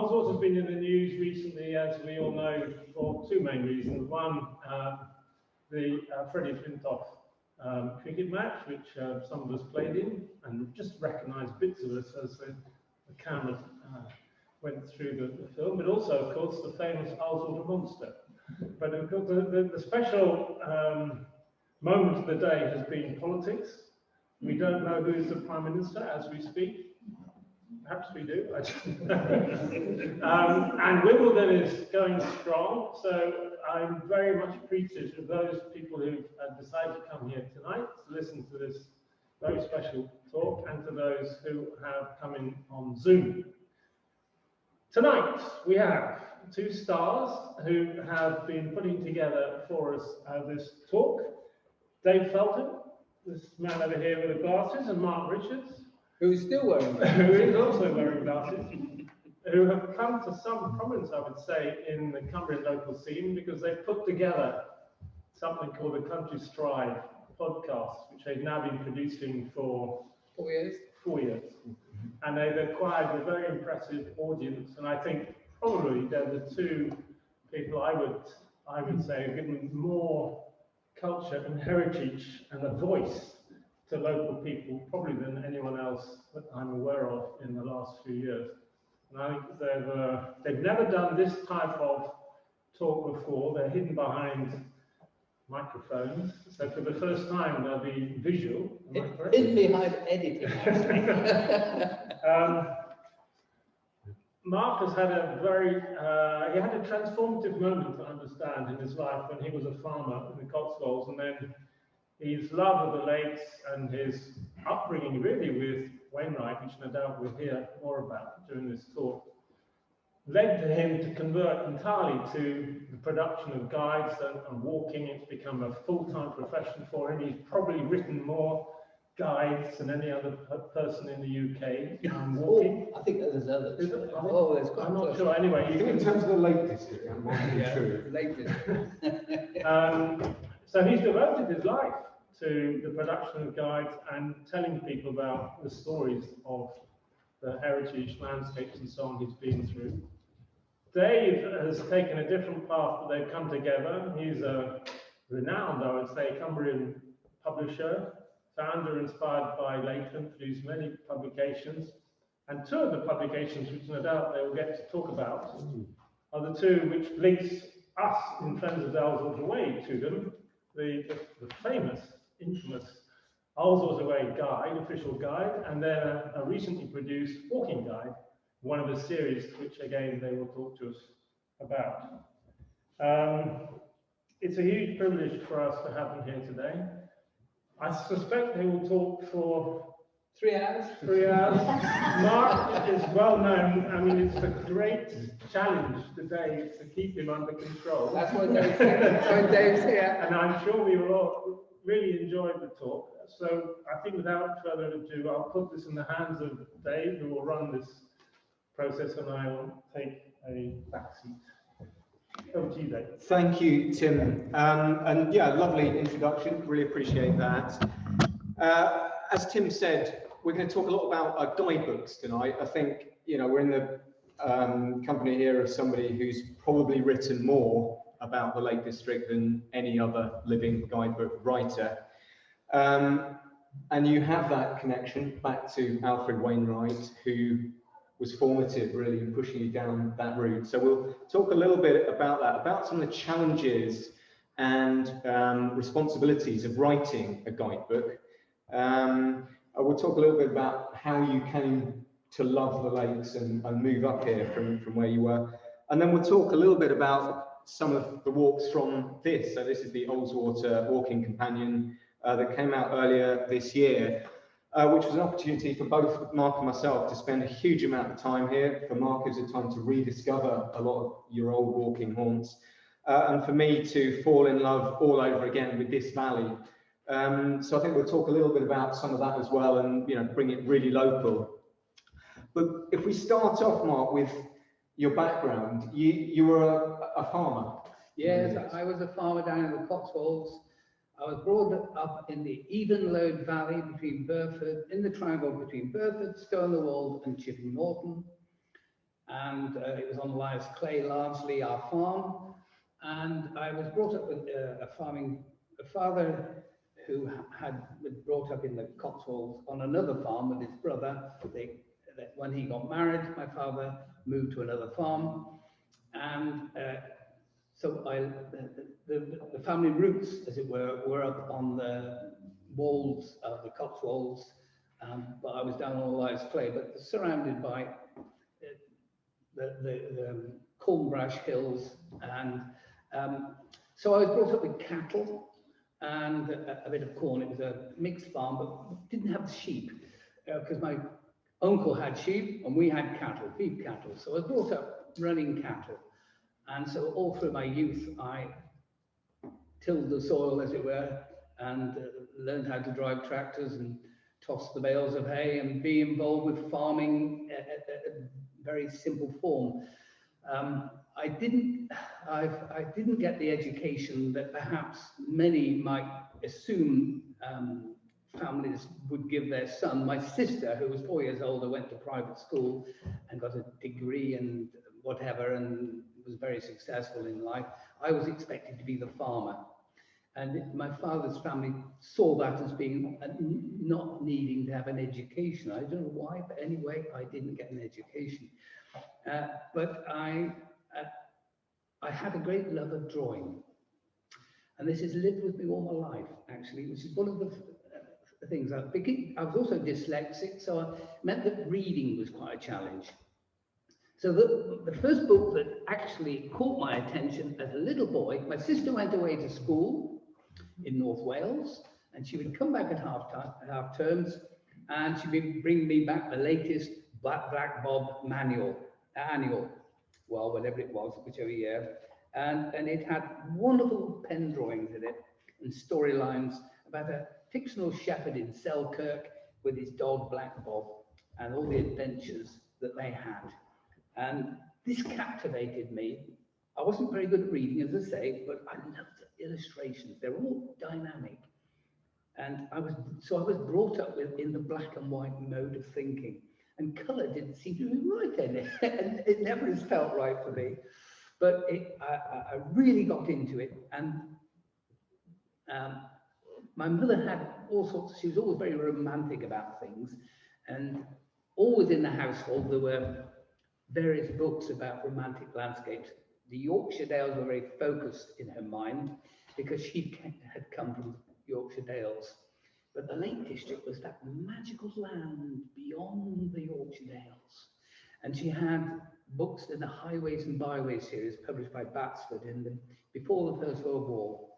Ullswater has been in the news recently, as we all know, for two main reasons. One, the Freddie Flintoff cricket match, which some of us played in, and just recognised bits of us as the camera went through the film, but also, of course, the famous Ullswater monster. But of course, the special moment of the day has been politics. We don't know who is the Prime Minister as we speak. Perhaps we do. And Wimbledon is going strong, so I'm very much appreciative of those people who decided to come here tonight to listen to this very special talk, and to those who have come in on Zoom. Tonight we have two stars who have been putting together for us this talk. Dave Felton, this man over here with the glasses, and Mark Richards, who's still wearing glasses. Who is also wearing glasses, who have come to some prominence, I would say, in the Cumbrian local scene, because they've put together something called the Country Stride podcast, which they've now been producing for 4 years. 4 years. And they've acquired a very impressive audience, and I think probably they're the two people I would say have given more culture and heritage and a voice to local people, probably than anyone else that I'm aware of in the last few years. And I think they've never done this type of talk before. They're hidden behind microphones, so for the first time they'll be visual. Hidden behind editing. Mark has had a very, he had a transformative moment, I understand, in his life when he was a farmer in the Cotswolds, and then his love of the lakes and his upbringing really with Wainwright, which no doubt we'll hear more about during this talk, led to him to convert entirely to the production of guides and walking. It's become a full-time profession for him. He's probably written more guides than any other person in the UK on walking. I think there's others. Is it? Oh, there's quite I'm not sure. Anyway, I think in terms of the Lake District, that might be true. Lake District. So he's devoted his life to the production of guides and telling people about the stories of the heritage, landscapes and so on he's been through. Dave has taken a different path, but they've come together. He's a renowned, I would say, Cumbrian publisher, founder inspired by Lakeland, produced many publications. And two of the publications, which no doubt they will get to talk about, are the two which links us in Friends of the Ullswater Way to them. The famous, infamous Ullswater Way guide, official guide, and then a recently produced walking guide, one of the series which again they will talk to us about. It's a huge privilege for us to have them here today. I suspect they will talk for 3 hours. 3 hours. Mark is well known. I mean, it's a great challenge today to keep him under control. That's why Dave's here. And I'm sure we will all really enjoy the talk. So I think without further ado, I'll put this in the hands of Dave, who will run this process, and I will take a back seat. Over to you, Dave. Thank you, Tim. And yeah, lovely introduction. Really appreciate that. As Tim said, we're going to talk a lot about guidebooks tonight. I think, we're in the company here of somebody who's probably written more about the Lake District than any other living guidebook writer. And you have that connection back to Alfred Wainwright, who was formative really in pushing you down that route. So we'll talk a little bit about that, about some of the challenges and responsibilities of writing a guidebook. I will talk a little bit about how you came to love the lakes and move up here from where you were. And then we'll talk a little bit about some of the walks from this. So this is the Ullswater Walking Companion that came out earlier this year, which was an opportunity for both Mark and myself to spend a huge amount of time here. For Mark, it was a time to rediscover a lot of your old walking haunts, and for me to fall in love all over again with this valley. So I think we'll talk a little bit about some of that as well, and bring it really local. But if we start off, Mark, with your background, you were a farmer. Yes, I was a farmer down in the Cotswolds. I was brought up in the Evenlode Valley between Burford, in the triangle between Burford, Stow-on-the-Wold and Chipping Norton. and it was on liar's clay, largely our farm. And I was brought up with a father who had been brought up in the Cotswolds on another farm with his brother. When he got married, my father moved to another farm, and so the family roots, as it were up on the walls of the Cotswolds, but I was down on liar's clay, but surrounded by the Cornbrash hills, and so I was brought up with cattle and a bit of corn. It was a mixed farm, but didn't have sheep because my uncle had sheep and we had cattle, beef cattle. So I was brought up running cattle, and so all through my youth I tilled the soil, as it were, and learned how to drive tractors and toss the bales of hay and be involved with farming at a very simple form. I didn't get the education that perhaps many might assume families would give their son. My sister, who was 4 years older, went to private school and got a degree and whatever, and was very successful in life. I was expected to be the farmer. And my father's family saw that as being not needing to have an education. I don't know why, but anyway, I didn't get an education. But I had a great love of drawing. And this has lived with me all my life, actually, which is one of the things. I was also dyslexic, so it meant that reading was quite a challenge. So the first book that actually caught my attention as a little boy, my sister went away to school in North Wales, and she would come back at half terms, and she would bring me back the latest Black Bob annual, well, whatever it was, whichever year, and it had wonderful pen drawings in it and storylines about a fictional shepherd in Selkirk with his dog Black Bob and all the adventures that they had. And this captivated me. I wasn't very good at reading, as I say, but I loved the illustrations. They're all dynamic. And I was brought up in the black and white mode of thinking. And colour didn't seem to be right in it. And it never has felt right for me. But I really got into it. And my mother had all sorts, she was always very romantic about things. And always in the household, there were various books about romantic landscapes. The Yorkshire Dales were very focused in her mind because she had come from Yorkshire Dales. But the Lake District was that magical land beyond the Yorkshire Dales. And she had books in the Highways and Byways series published by Batsford before the First World War.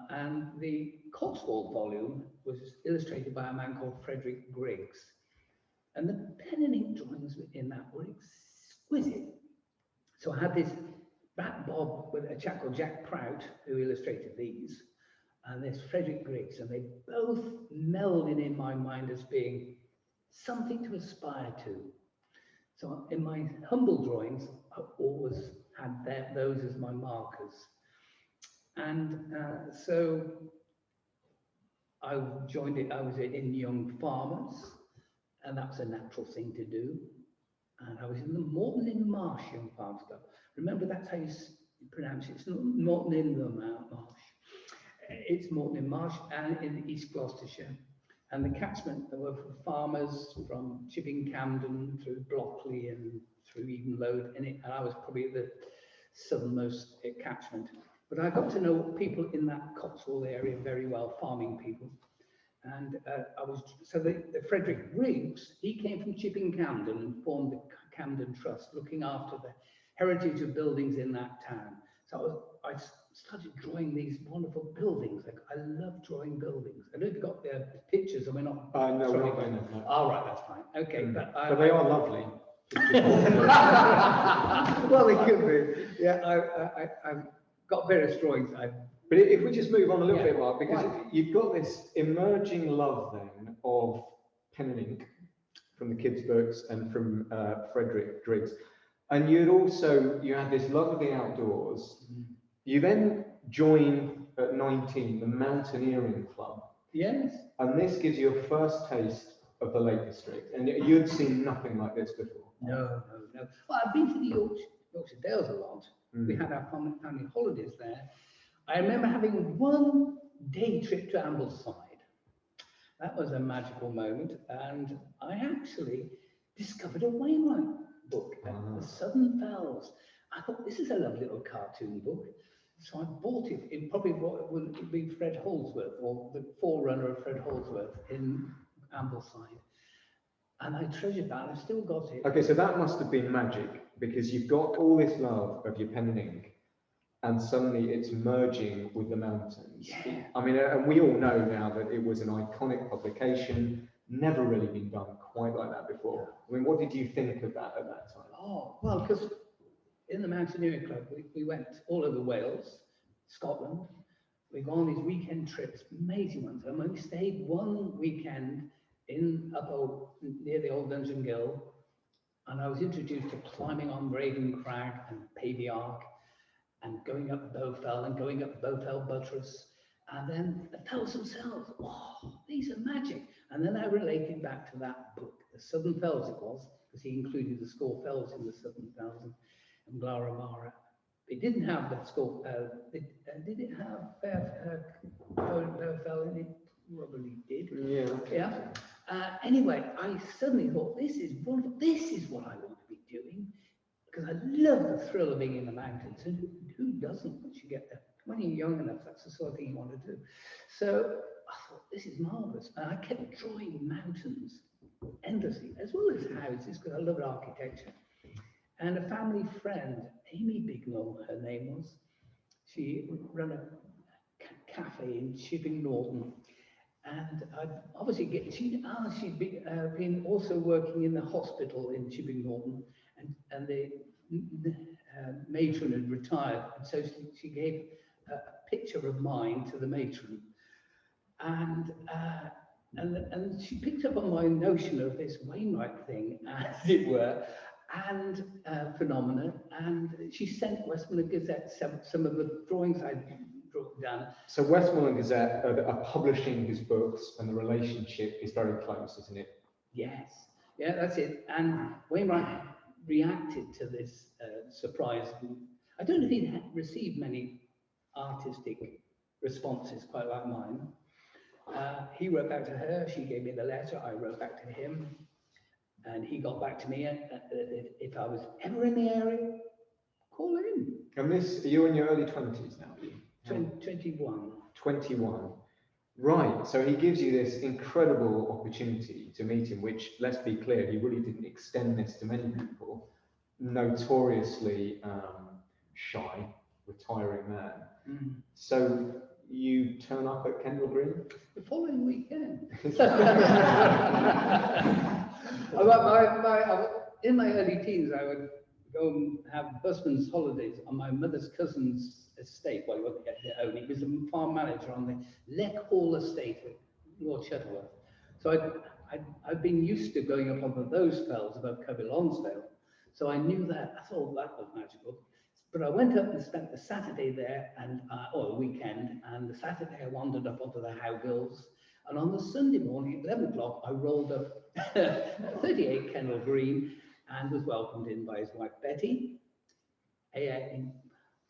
And the Cotswold volume was illustrated by a man called Frederick Griggs. And the pen and ink drawings in that were exquisite. So I had this Black Bob with a chap called Jack Prout, who illustrated these, and there's Frederick Griggs, and they both melded in my mind as being something to aspire to. So in my humble drawings, I always had those as my markers. And so I joined it, I was in Young Farmers, and that was a natural thing to do. And I was in the Morton in Marsh Young Farms Club. Remember, that's how you pronounce it. It's not Morton in the Marsh. It's Morton in Marsh and in East Gloucestershire. And the catchment were for farmers from Chipping Camden through Blockley and through Evenlode in it. And I was probably the southernmost catchment. But I got to know people in that Cotswold area very well, farming people. And the Frederick Griggs, he came from Chipping Camden and formed the Camden Trust, looking after the heritage of buildings in that town. So I started drawing these wonderful buildings. Like, I love drawing buildings. I know you've got the pictures, and we're not. No, we're not going to. Oh, right, that's fine. Okay, but they are lovely. Well, they could be. Yeah, I've got various drawings. But if we just move on a little bit, Mark, because you've got this emerging love then of pen and ink from the kids' books and from Frederick Griggs. And you had this love of the outdoors. You then join at 19 the Mountaineering Club. Yes. And this gives you a first taste of the Lake District. And you'd seen nothing like this before. No. Well, I've been to the Yorkshire Dales a lot. We had our family holidays there. I remember having one day trip to Ambleside. That was a magical moment, and I actually discovered a Wainwright book, The Southern Fells. I thought, this is a lovely little cartoon book. So I bought it in probably what would be Fred Holdsworth, or the forerunner of Fred Holdsworth in Ambleside. And I treasured that, I've still got it. Okay, so that must have been magic, because you've got all this love of your pen and ink, and suddenly it's merging with the mountains. Yeah. I mean, and we all know now that it was an iconic publication, never really been done quite like that before. I mean, what did you think of that at that time? Oh, well, because in the Mountaineering Club, we went all over Wales, Scotland. We go on these weekend trips, amazing ones. And we stayed one weekend near the old Dungeon Gill, and I was introduced to climbing on Raven Crag and Pavey Ark, and going up Bowfell and going up Bowfell Buttress, and then the fells themselves. Oh, these are magic. And then I related back to that book, The Southern Fells it was, because he included the Score Fells in the Southern Fells and Glaramara. It didn't have the Score, did it have Bowfell in it? Probably did. Yeah. Anyway, I suddenly thought, this is what I want to be doing, because I love the thrill of being in the mountains, and who doesn't once you get there? When you're young enough, that's the sort of thing you want to do. So I thought, this is marvelous, and I kept drawing mountains endlessly, as well as houses, because I love architecture. And a family friend, Amy Bignell, her name was, she ran a cafe in Chipping Norton. And I'd obviously she'd been also working in the hospital in Chipping Norton, and the matron had retired, and so she gave a picture of mine to the matron, and she picked up on my notion of this Wainwright thing, as it were, and phenomena, and she sent Westminster Gazette some of the drawings I'd done. So Westmoreland Gazette are publishing his books, and the relationship is very close, isn't it? Yes, yeah, that's it. And Wainwright reacted to this surprise. I don't know if he received many artistic responses quite like mine. He wrote back to her, she gave me the letter, I wrote back to him, and he got back to me if I was ever in the area, call in. And you're in your early 20s now, are you? 21. 21. Right, so he gives you this incredible opportunity to meet him, which, let's be clear, he really didn't extend this to many people. Notoriously shy, retiring man. So you turn up at Kendall Green? The following weekend. In my early teens, I would go and have busman's holidays on my mother's cousin's estate. Well, he wasn't yet own. He was a farm manager on the Leck Hall estate at Lord Shuttleworth. So I'd been used to going up onto those fells above Covey Lonsdale. So I knew that. I thought that was magical. But I went up and spent the Saturday there, or the weekend, and the Saturday I wandered up onto the Howgills. And on the Sunday morning at 11 o'clock, I rolled up 38 Kennel Green and was welcomed in by his wife Betty. A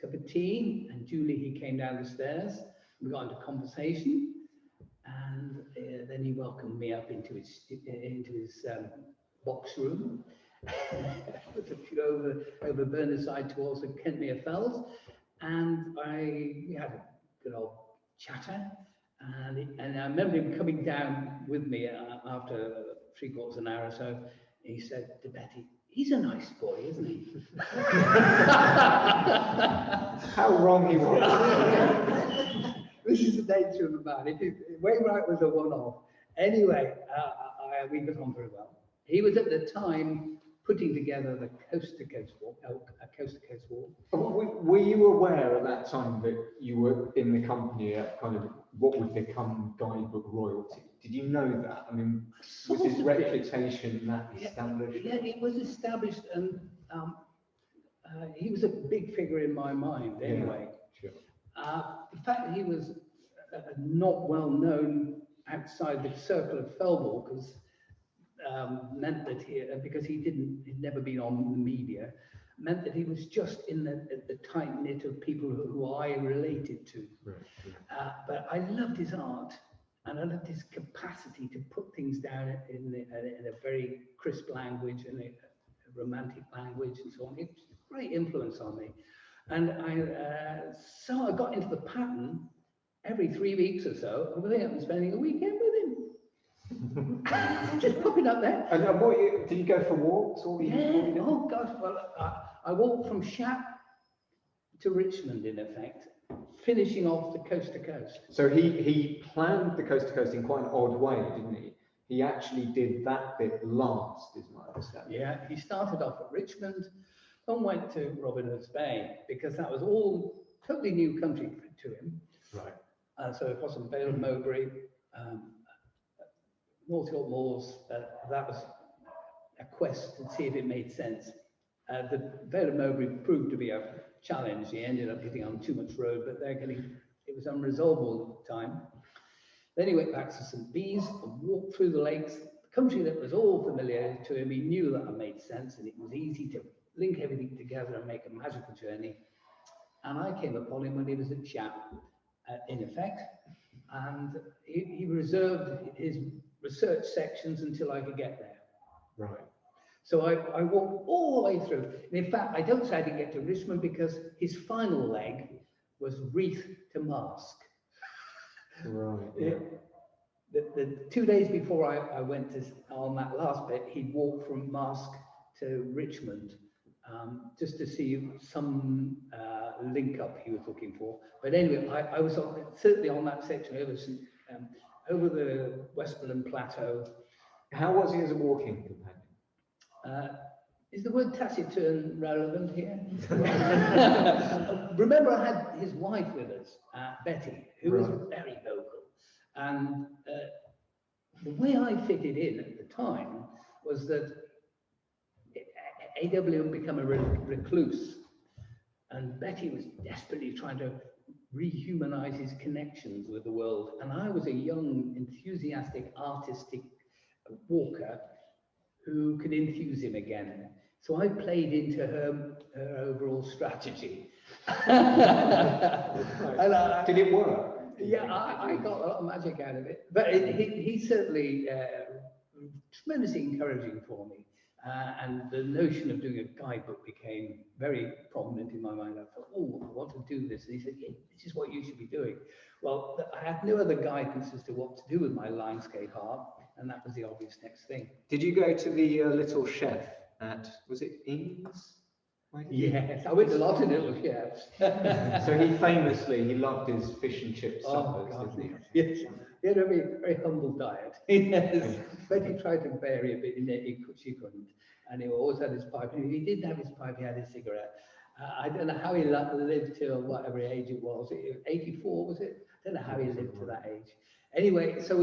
cup of tea, and Julie, he came down the stairs. We got into conversation, and then he welcomed me up into his box room. over Burneside towards the Kentmere Fells, and we had a good old chatter, and I remember him coming down with me after 3/4 an hour or so. He said to Betty, "He's a nice boy, isn't he?" How wrong he was. This is the nature of the man. Wainwright was a one-off. Anyway, we got on very well. He was at the time putting together the coast-to-coast walk, a coast-to-coast walk. Were you aware at that time that you were in the company at kind of what would become Guidebook royalty? Did you know that? I mean, was his reputation that established? Yeah, it was established, and he was a big figure in my mind anyway. Yeah, sure. The fact that he was not well known outside the circle of fell walkers meant that because he'd never been on the media, meant that he was just in the tight knit of people who I related to. Right. But I loved his art, and I loved his capacity to put things down in a very crisp language and a romantic language and so on. It was a great influence on me. And so I got into the pattern. Every 3 weeks or so, I'm going up and spending a weekend with him. Just popping up there. And did you go for walks? Yeah. Oh gosh. Well, I walked from Shap to Richmond, in effect, finishing off the coast to coast. So he planned the coast to coast in quite an odd way, didn't he? He actually did that bit last, is my understanding. Yeah. He started off at Richmond and went to Robin Hood's Bay because that was all totally new country to him. Right. So across the Vale of Mowbray, North York Moors, that was a quest to see if it made sense. The Vale of Mowbray proved to be a challenge. He ended up getting on too much road, but it was unresolvable at the time. Then he went back to St. Bees and walked through the lakes, the country that was all familiar to him. He knew that it made sense and it was easy to link everything together and make a magical journey. And I came upon him when he was at Shap, in effect, and he reserved his research sections until I could get there. Right. So I walked all the way through. And in fact, I don't say I didn't get to Richmond because his final leg was Wreath to Mask. Right. Yeah. The 2 days before I went on that last bit, he'd walked from Mask to Richmond just to see some link up he was looking for. But anyway, I was certainly on that section over the Westmoreland Plateau. How was he as a walking companion? Is the word taciturn relevant here? Remember, I had his wife with us, Betty, who was very vocal. And the way I fitted in at the time was that AW had become a recluse, and Betty was desperately trying to rehumanize his connections with the world. And I was a young, enthusiastic, artistic walker who could infuse him again. So I played into her overall strategy. Did it work? Yeah, I got a lot of magic out of it. But he certainly tremendously encouraging for me. And the notion of doing a guidebook became very prominent in my mind. I thought, oh, I want to do this. And he said, yeah, this is what you should be doing. Well, I had no other guidance as to what to do with my landscape art, and that was the obvious next thing. Did you go to the Little Chef at, was it Ings? Yes, I went to a lot of Little Chefs. So he loved his fish and chip suppers, didn't he? Yes. He had a very humble diet. Yes. But he tried to vary a bit in it, she couldn't. And he always had his pipe. And if he didn't have his pipe, he had his cigarette. I don't know how he lived till whatever age it was. 84, was it? I don't know how he lived to that age. Anyway, so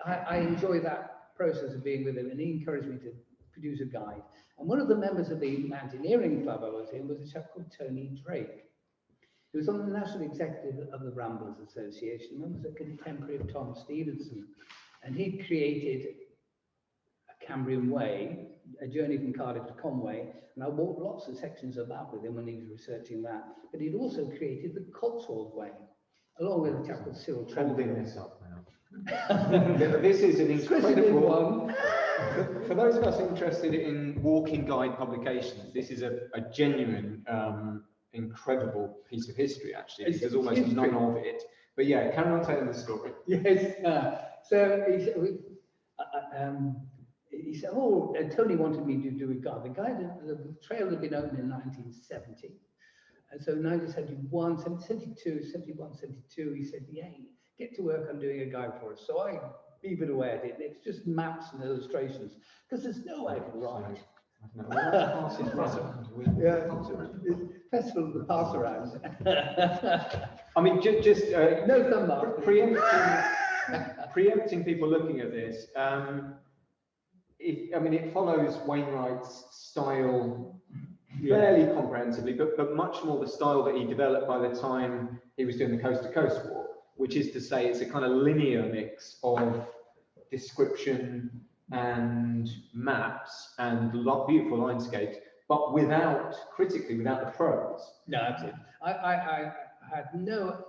I enjoy that process of being with him, and he encouraged me to produce a guide. And one of the members of the mountaineering club I was in was a chap called Tony Drake. He was on the national executive of the Ramblers Association and was a contemporary of Tom Stevenson. And he created a Cambrian Way, a journey from Cardiff to Conway, and I walked lots of sections of that with him when he was researching that. But he'd also created the Cotswold Way, along with a chap called Cyril Trent. Holding this up now. This is an incredible one. For those of us interested in walking guide publications, this is a genuine, incredible piece of history, actually. There's almost none of it. But yeah, carry on telling the story. Yes. So he said, oh, Tony wanted me to do a guide. The trail had been opened in 1970. And so 1971, 72, 71, 72, he said, yeah, get to work on doing a guide for us. So I beavered away at it. And it's just maps and illustrations, because there's no way to write. Festival of the pass around. I mean, just no thumb mark. Preempting people looking at this. It follows Wainwright's style fairly comprehensively, but much more the style that he developed by the time he was doing the Coast to Coast walk, which is to say, it's a kind of linear mix of description, and maps and beautiful landscapes, but critically, without the prose. No, that's it. I had no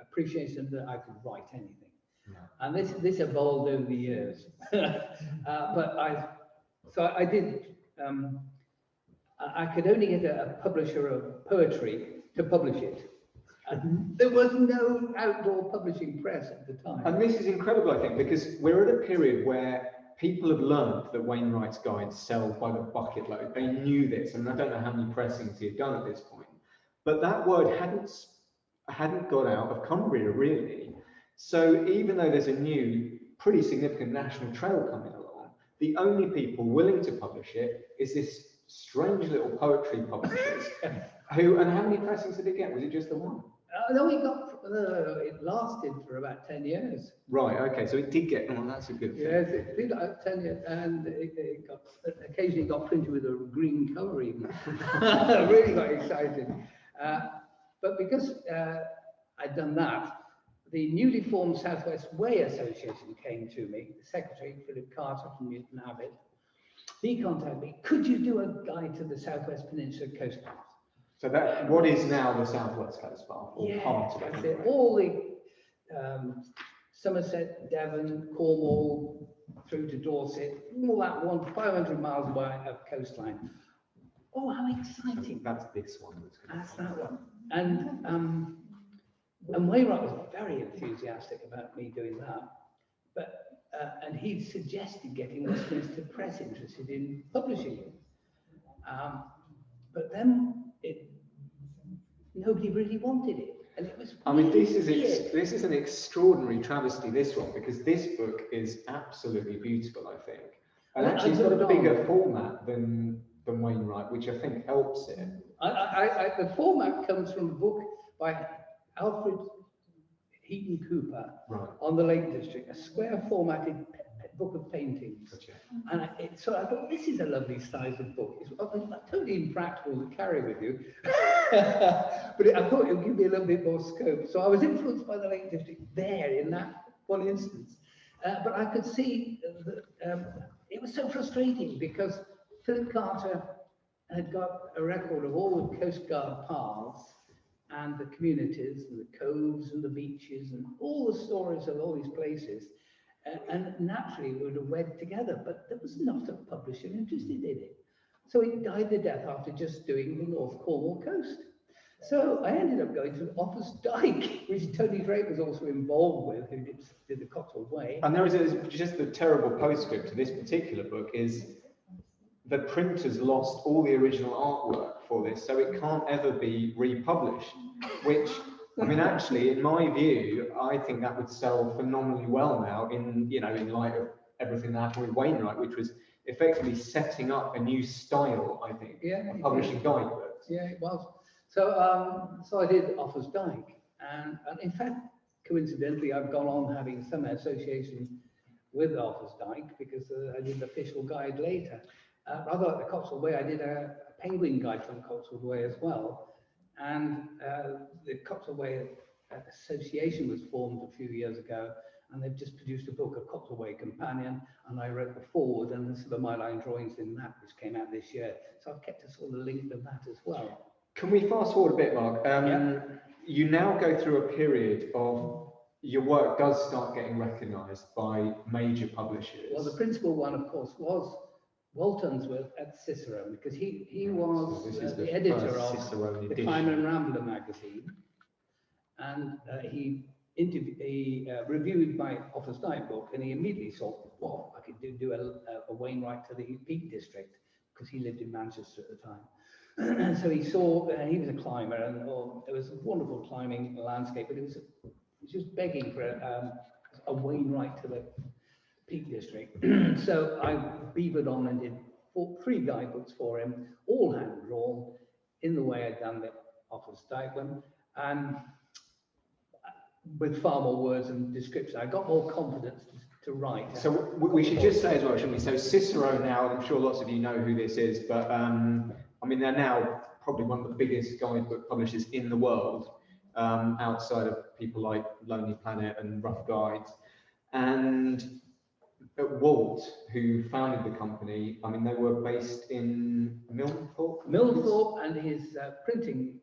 appreciation that I could write anything. No. And this evolved over the years. But I did, I could only get a publisher of poetry to publish it. And there was no outdoor publishing press at the time. And this is incredible, I think, because we're at a period where people have learned that Wainwright's guides sell by the bucket load. They knew this, and I don't know how many pressings he had done at this point. But that word hadn't got out of Cumbria, really. So even though there's a new, pretty significant national trail coming along, the only people willing to publish it is this strange little poetry publishers. And how many pressings did it get? Was it just the one? No, it lasted for about 10 years. Right, okay, so it did get, oh, that's a good thing. Yes, it did 10 years, and it occasionally got printed with a green colour even. I really got excited. But because I'd done that, the newly formed Southwest Way Association came to me, the secretary, Philip Carter from Newton Abbot. He contacted me, could you do a guide to the Southwest Peninsula Coast Path? So that, what is now the Southwest Coast Path, or part of it? That's it. All the Somerset, Devon, Cornwall, through to Dorset, all that 500 miles away of coastline. Oh, how exciting! That's this one. That's that one. And Wainwright was very enthusiastic about me doing that, but and he suggested getting Westminster Press interested in publishing it. But then nobody really wanted it, and it was. I mean, this is an extraordinary travesty. This one, because this book is absolutely beautiful, I think, and actually it's got a bigger format than Wainwright, which I think helps it. The format comes from a book by Alfred Heaton Cooper on the Lake District, a square formatted book of paintings. Gotcha. And so I thought, this is a lovely size of book. It's totally impractical to carry with you. But I thought it would give me a little bit more scope. So I was influenced by the Lake District there in that one instance. But I could see that it was so frustrating because Philip Carter had got a record of all the Coast Guard paths and the communities and the coves and the beaches and all the stories of all these places. And naturally it would have wed together, but there was not a publisher interested in it. So it died the death after just doing the North Cornwall coast. So I ended up going to Offa's Dyke, which Tony Drake was also involved with, who did the Cotswold Way. And there is just the terrible postscript to this particular book is the printers lost all the original artwork for this, so it can't ever be republished, which, I mean, actually, in my view, I think that would sell phenomenally well now in light of everything that happened with Wainwright, which was effectively setting up a new style, I think, of publishing guidebooks. Yeah, it was. So I did Offa's Dyke, and in fact, coincidentally, I've gone on having some association with Offa's Dyke because I did the official guide later. Rather like the Cotswold Way, I did a penguin guide for the Cotswold Way as well. And the Cotswold Way Association was formed a few years ago, and they've just produced a book, a Cotswold Way Companion, and I wrote the forward and the sort of my line drawings in that, which came out this year. So I've kept a sort of link of that as well. Can we fast forward a bit, Mark? You now go through a period of your work does start getting recognised by major publishers. Well, the principal one, of course, was Waltonsworth at Cicerone, because he was the editor of the Climber and Rambler magazine, and he reviewed my Offa's Dyke book, and he immediately thought, well, I could do a Wainwright to the Peak District, because he lived in Manchester at the time. So he saw, he was a climber, and it was a wonderful climbing landscape, but it was just begging for a Wainwright to the Peak District. So I beavered on and did 3 guidebooks for him, all hand drawn, in the way I'd done the Offa's Dyke one, and with far more words and description. I got more confidence to write. So we should just say as well, shouldn't we? So Cicerone now, I'm sure lots of you know who this is, but I mean, they're now probably one of the biggest guidebook publishers in the world, outside of people like Lonely Planet and Rough Guides. And Walt, who founded the company, I mean, they were based in Milnthorpe. Milnthorpe, and his printing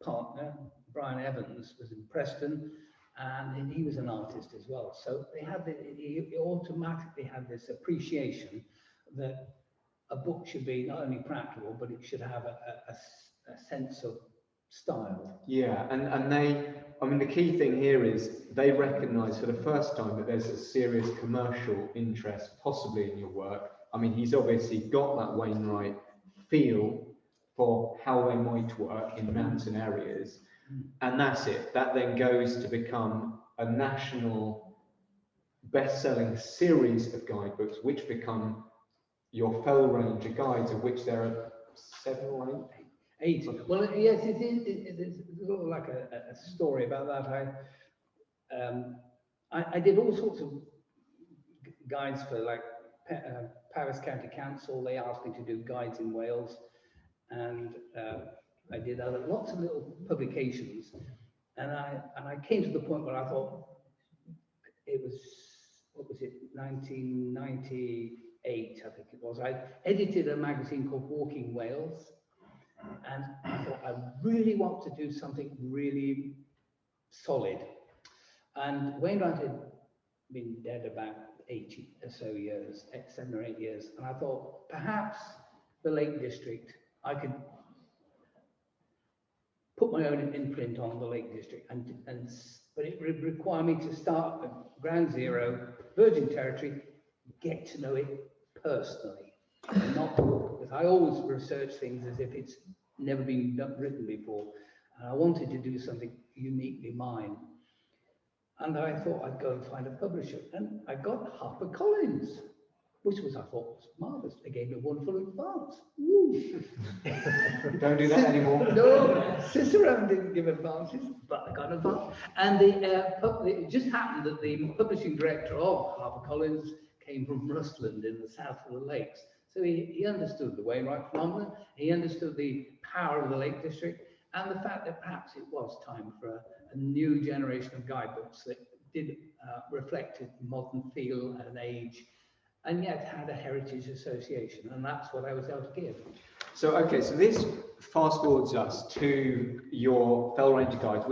partner, Brian Evans, was in Preston, and he was an artist as well. So they had he automatically had this appreciation that a book should be not only practical, but it should have a sense of style. Yeah, and they, I mean, the key thing here is they recognise for the first time that there's a serious commercial interest possibly in your work. I mean, he's obviously got that Wainwright feel for how they might work in mountain areas, and that's it. That then goes to become a national best-selling series of guidebooks, which become your Fell Ranger guides, of which there are 7 or 8. 8. Well, yes, it's sort of like a story about that. I did all sorts of guides for like Paris County Council. They asked me to do guides in Wales, and I did lots of little publications. And I came to the point where I thought it was, what was it, 1998, I think it was. I edited a magazine called Walking Wales. And I thought, I really want to do something really solid. And Wainwright had been dead about 80 or so years, 7 or 8 years. And I thought, perhaps the Lake District, I could put my own imprint on the Lake District. But it would require me to start at ground zero, Virgin Territory, get to know it personally. Not because I always research things as if it's never been written before, and I wanted to do something uniquely mine. And I thought I'd go and find a publisher, and I got HarperCollins, which was, I thought, was marvelous. They gave me a wonderful advance. Woo. Don't do that anymore. No, Cicerone didn't give advances, but I got an advance. And it just happened that the publishing director of HarperCollins came from Rustland in the south of the lakes. So he understood the Wainwright phenomenon, he understood the power of the Lake District, and the fact that perhaps it was time for a new generation of guidebooks that did reflected modern feel and age, and yet had a heritage association, and that's what I was able to give. So, okay, so this fast forwards us to your Fell Ranger Guides,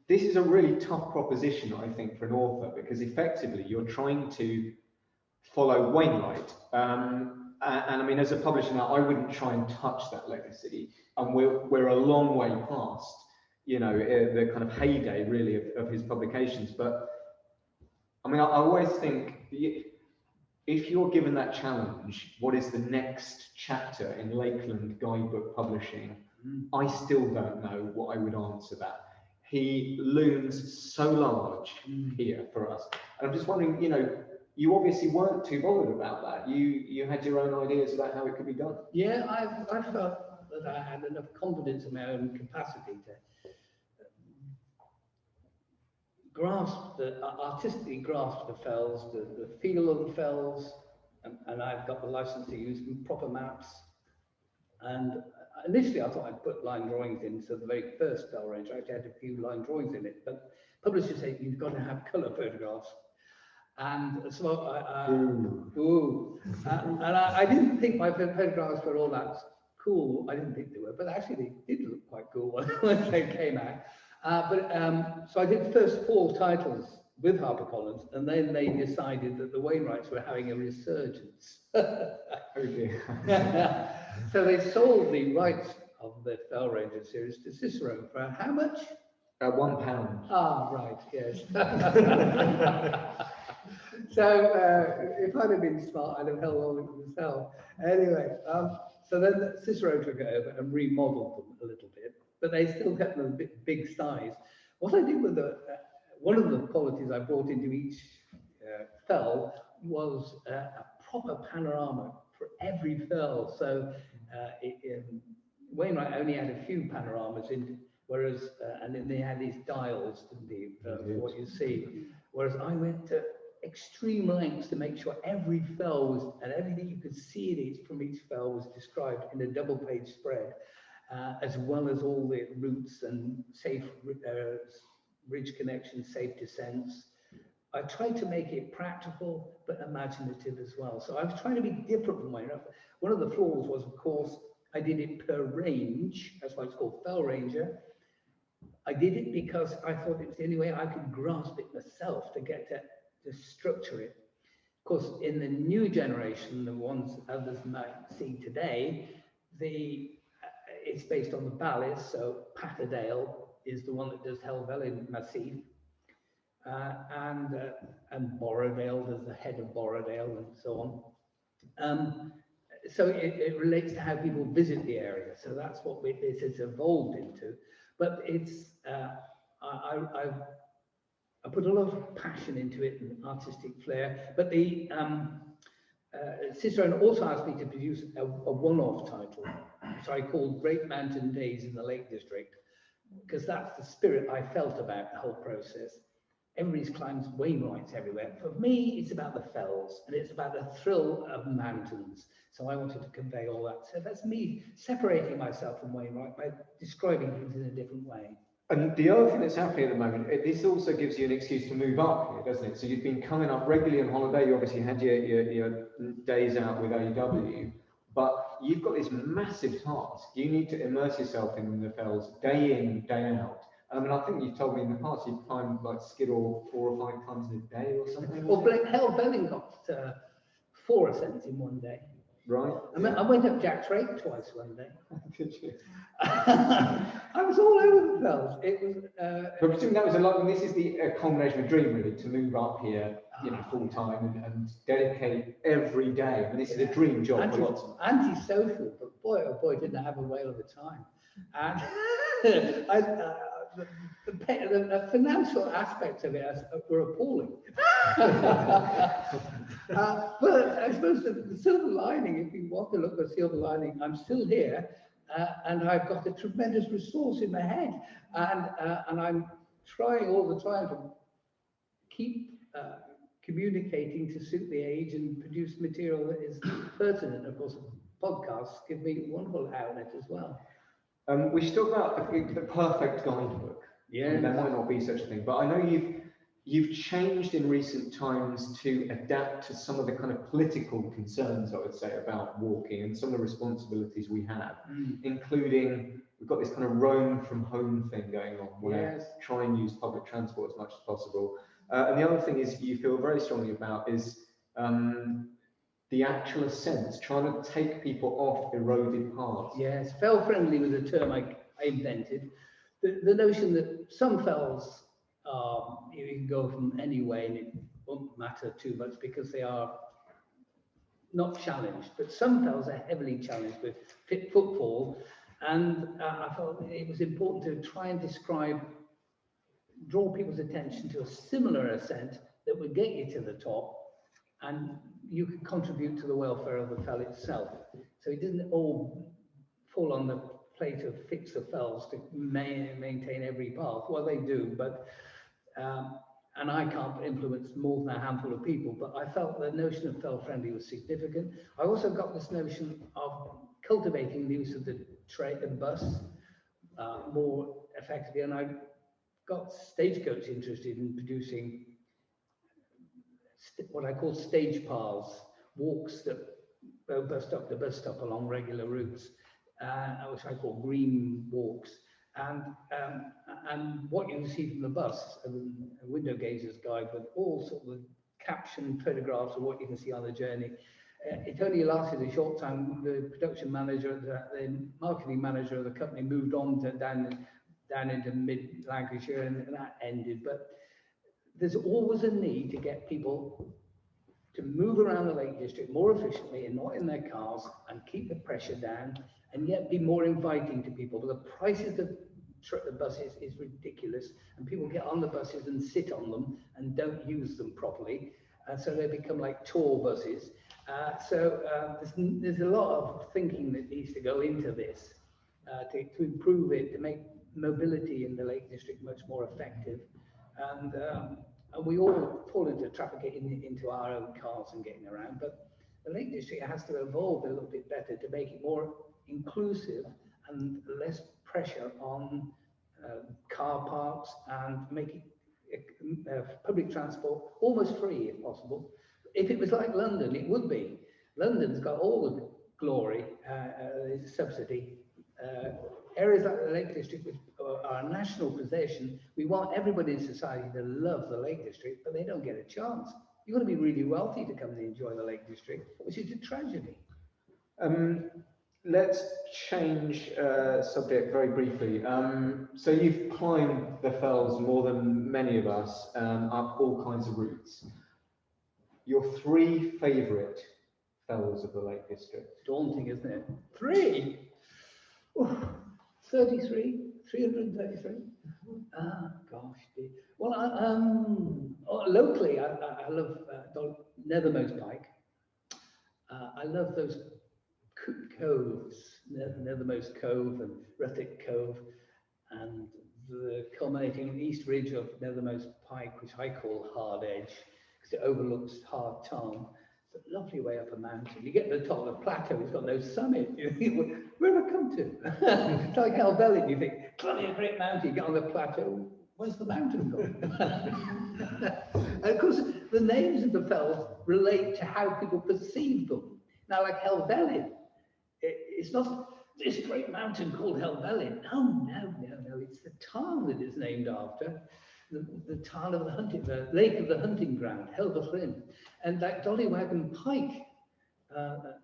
this is a really tough proposition, I think, for an author, because effectively you're trying to follow Wainwright. And I mean, as a publisher now, I wouldn't try and touch that legacy. And we're a long way past, you know, the kind of heyday really of his publications. But I mean, I always think if you're given that challenge, what is the next chapter in Lakeland Guidebook publishing? I still don't know what I would answer that. He looms so large here for us. And I'm just wondering, you know, you obviously weren't too bothered about that. You had your own ideas about how it could be done. Yeah, I felt that I had enough confidence in my own capacity to artistically grasp the fells, the feel of the fells, and I've got the license to use proper maps. And initially I thought I'd put line drawings in, so the very first Fell Range I actually had a few line drawings in it, but publishers say you've got to have colour photographs. And so I didn't think my photographs were all that cool. I didn't think they were, but actually they did look quite cool when they came out. So I did first 4 titles with HarperCollins, and then they decided that the Wainwrights were having a resurgence. Okay. So they sold the rights of the Fell Ranger series to Cicerone for how much? £1. Ah, right, yes. So if I'd have been smart, I'd have held on to it myself. Anyway, so then Cicero took it over and remodeled them a little bit, but they still kept them a big size. What I did with one of the qualities I brought into each fell was a proper panorama for every fell. So Wainwright only had a few panoramas in, whereas and then they had these dials, didn't they, for what you see. Whereas I went to extreme lengths to make sure every fell was, and everything you could see from each fell was described in a double-page spread, as well as all the routes and safe ridge connections, safe descents, I tried to make it practical but imaginative as well. So I was trying to be different from Wainwright. One of the flaws was, of course, I did it per range. That's why it's called Fell Ranger. I did it because I thought it was the only way I could grasp it myself to get to structure it. Of course, in the new generation, the ones others might see today, it's based on the ballads. So Patterdale is the one that does Helvellyn Massif, and Borrowdale does the head of Borrowdale, and so on. So it relates to how people visit the area. So that's what this has evolved into. But it's I put a lot of passion into it and artistic flair. But the Cicerone also asked me to produce a one-off title, which I called Great Mountain Days in the Lake District, because that's the spirit I felt about the whole process. Everybody's climbs Wainwrights everywhere. For me, it's about the fells, and it's about the thrill of mountains. So I wanted to convey all that. So that's me separating myself from Wainwright by describing things in a different way. And the other thing that's happening at the moment, this also gives you an excuse to move up here, doesn't it? So you've been coming up regularly on holiday. You obviously had your days out with AEW, but you've got this massive task. You need to immerse yourself in the fells day in, day out. I mean, I think you've told me in the past you've climbed like Skiddaw 4 or 5 times in a day or something. Well, Helvellyn got 4 ascents in one day. Right. I went up Jack's Rake twice one day. Did you? I was all over the fells. It was. But presumably that was a lot. And this is the culmination of a dream, really, to move up here, full time and dedicate every day. And this is a dream job for lots of. Antisocial, but boy, oh boy, didn't I have a whale of a time. And the financial aspects of it were appalling. But I suppose the silver lining, if you want to look at the silver lining, I'm still here, and I've got a tremendous resource in my head, and I'm trying all the time to keep communicating to suit the age and produce material that is pertinent. Of course, podcasts give me a wonderful outlet as well. We should talk about the perfect guidebook. Yeah, there might not be such a thing, but I know you've changed in recent times to adapt to some of the kind of political concerns, I would say, about walking and some of the responsibilities we have, including we've got this kind of roam from home thing going on, where try and use public transport as much as possible. And the other thing is you feel very strongly about is the actual ascents, trying to take people off eroded paths. Yes, fell friendly was a term I invented. The notion that some fells you can go from any way and it won't matter too much because they are not challenged, but some fells are heavily challenged with fit footfall, and I felt it was important to try and draw people's attention to a similar ascent that would get you to the top, and you can contribute to the welfare of the fell itself. So it didn't all fall on the plate of fix the fells to maintain every path. Well, they do, but and I can't influence more than a handful of people, but I felt the notion of fell friendly was significant. I also got this notion of cultivating the use of the bus more effectively, and I got Stagecoach interested in producing what I call stage paths, walks that go bus stop to bus stop along regular routes, which I call green walks. And what you can see from the bus, a window gazer's guide with all sorts of captioned photographs of what you can see on the journey. It only lasted a short time. The production manager, the marketing manager of the company moved on to down into mid-Lancashire, and that ended. But there's always a need to get people to move around the Lake District more efficiently and not in their cars, and keep the pressure down, and yet be more inviting to people. But the prices of the buses is ridiculous, and people get on the buses and sit on them and don't use them properly, so they become like tour buses. There's a lot of thinking that needs to go into this to improve it, to make mobility in the Lake District much more effective. And we all fall into traffic into our own cars and getting around, but the Lake District has to evolve a little bit better to make it more inclusive and less pressure on car parks, and make it public transport, almost free if possible. If it was like London, it would be. London's got all the glory, subsidy. Areas like the Lake District, which are a national possession, we want everybody in society to love the Lake District, but they don't get a chance. You've got to be really wealthy to come and enjoy the Lake District, which is a tragedy. Let's change subject very briefly. So you've climbed the fells more than many of us, up all kinds of routes. Your 3 favourite fells of the Lake District? Daunting, isn't it? 3? Ooh, 33? 333? Ah, gosh. Well, locally, I love Nethermost Pike. I love those coves, Nethermost Cove and Ruthick Cove, and the culminating east ridge of Nethermost Pike, which I call Hard Edge, because it overlooks Hard Tarn. It's a lovely way up a mountain. You get to the top of the plateau, it's got no summit. You think, where have I come to? It's like Helvellyn, you think, climbing a great mountain, you get on the plateau, where's the mountain gone? And of course, the names of the fells relate to how people perceive them. Now, like Helvellyn, it's not this great mountain called Helvellyn. No, it's the tarn that it's named after. The tarn of the lake of the hunting ground, Helvellyn. And like Dollywagon Pike,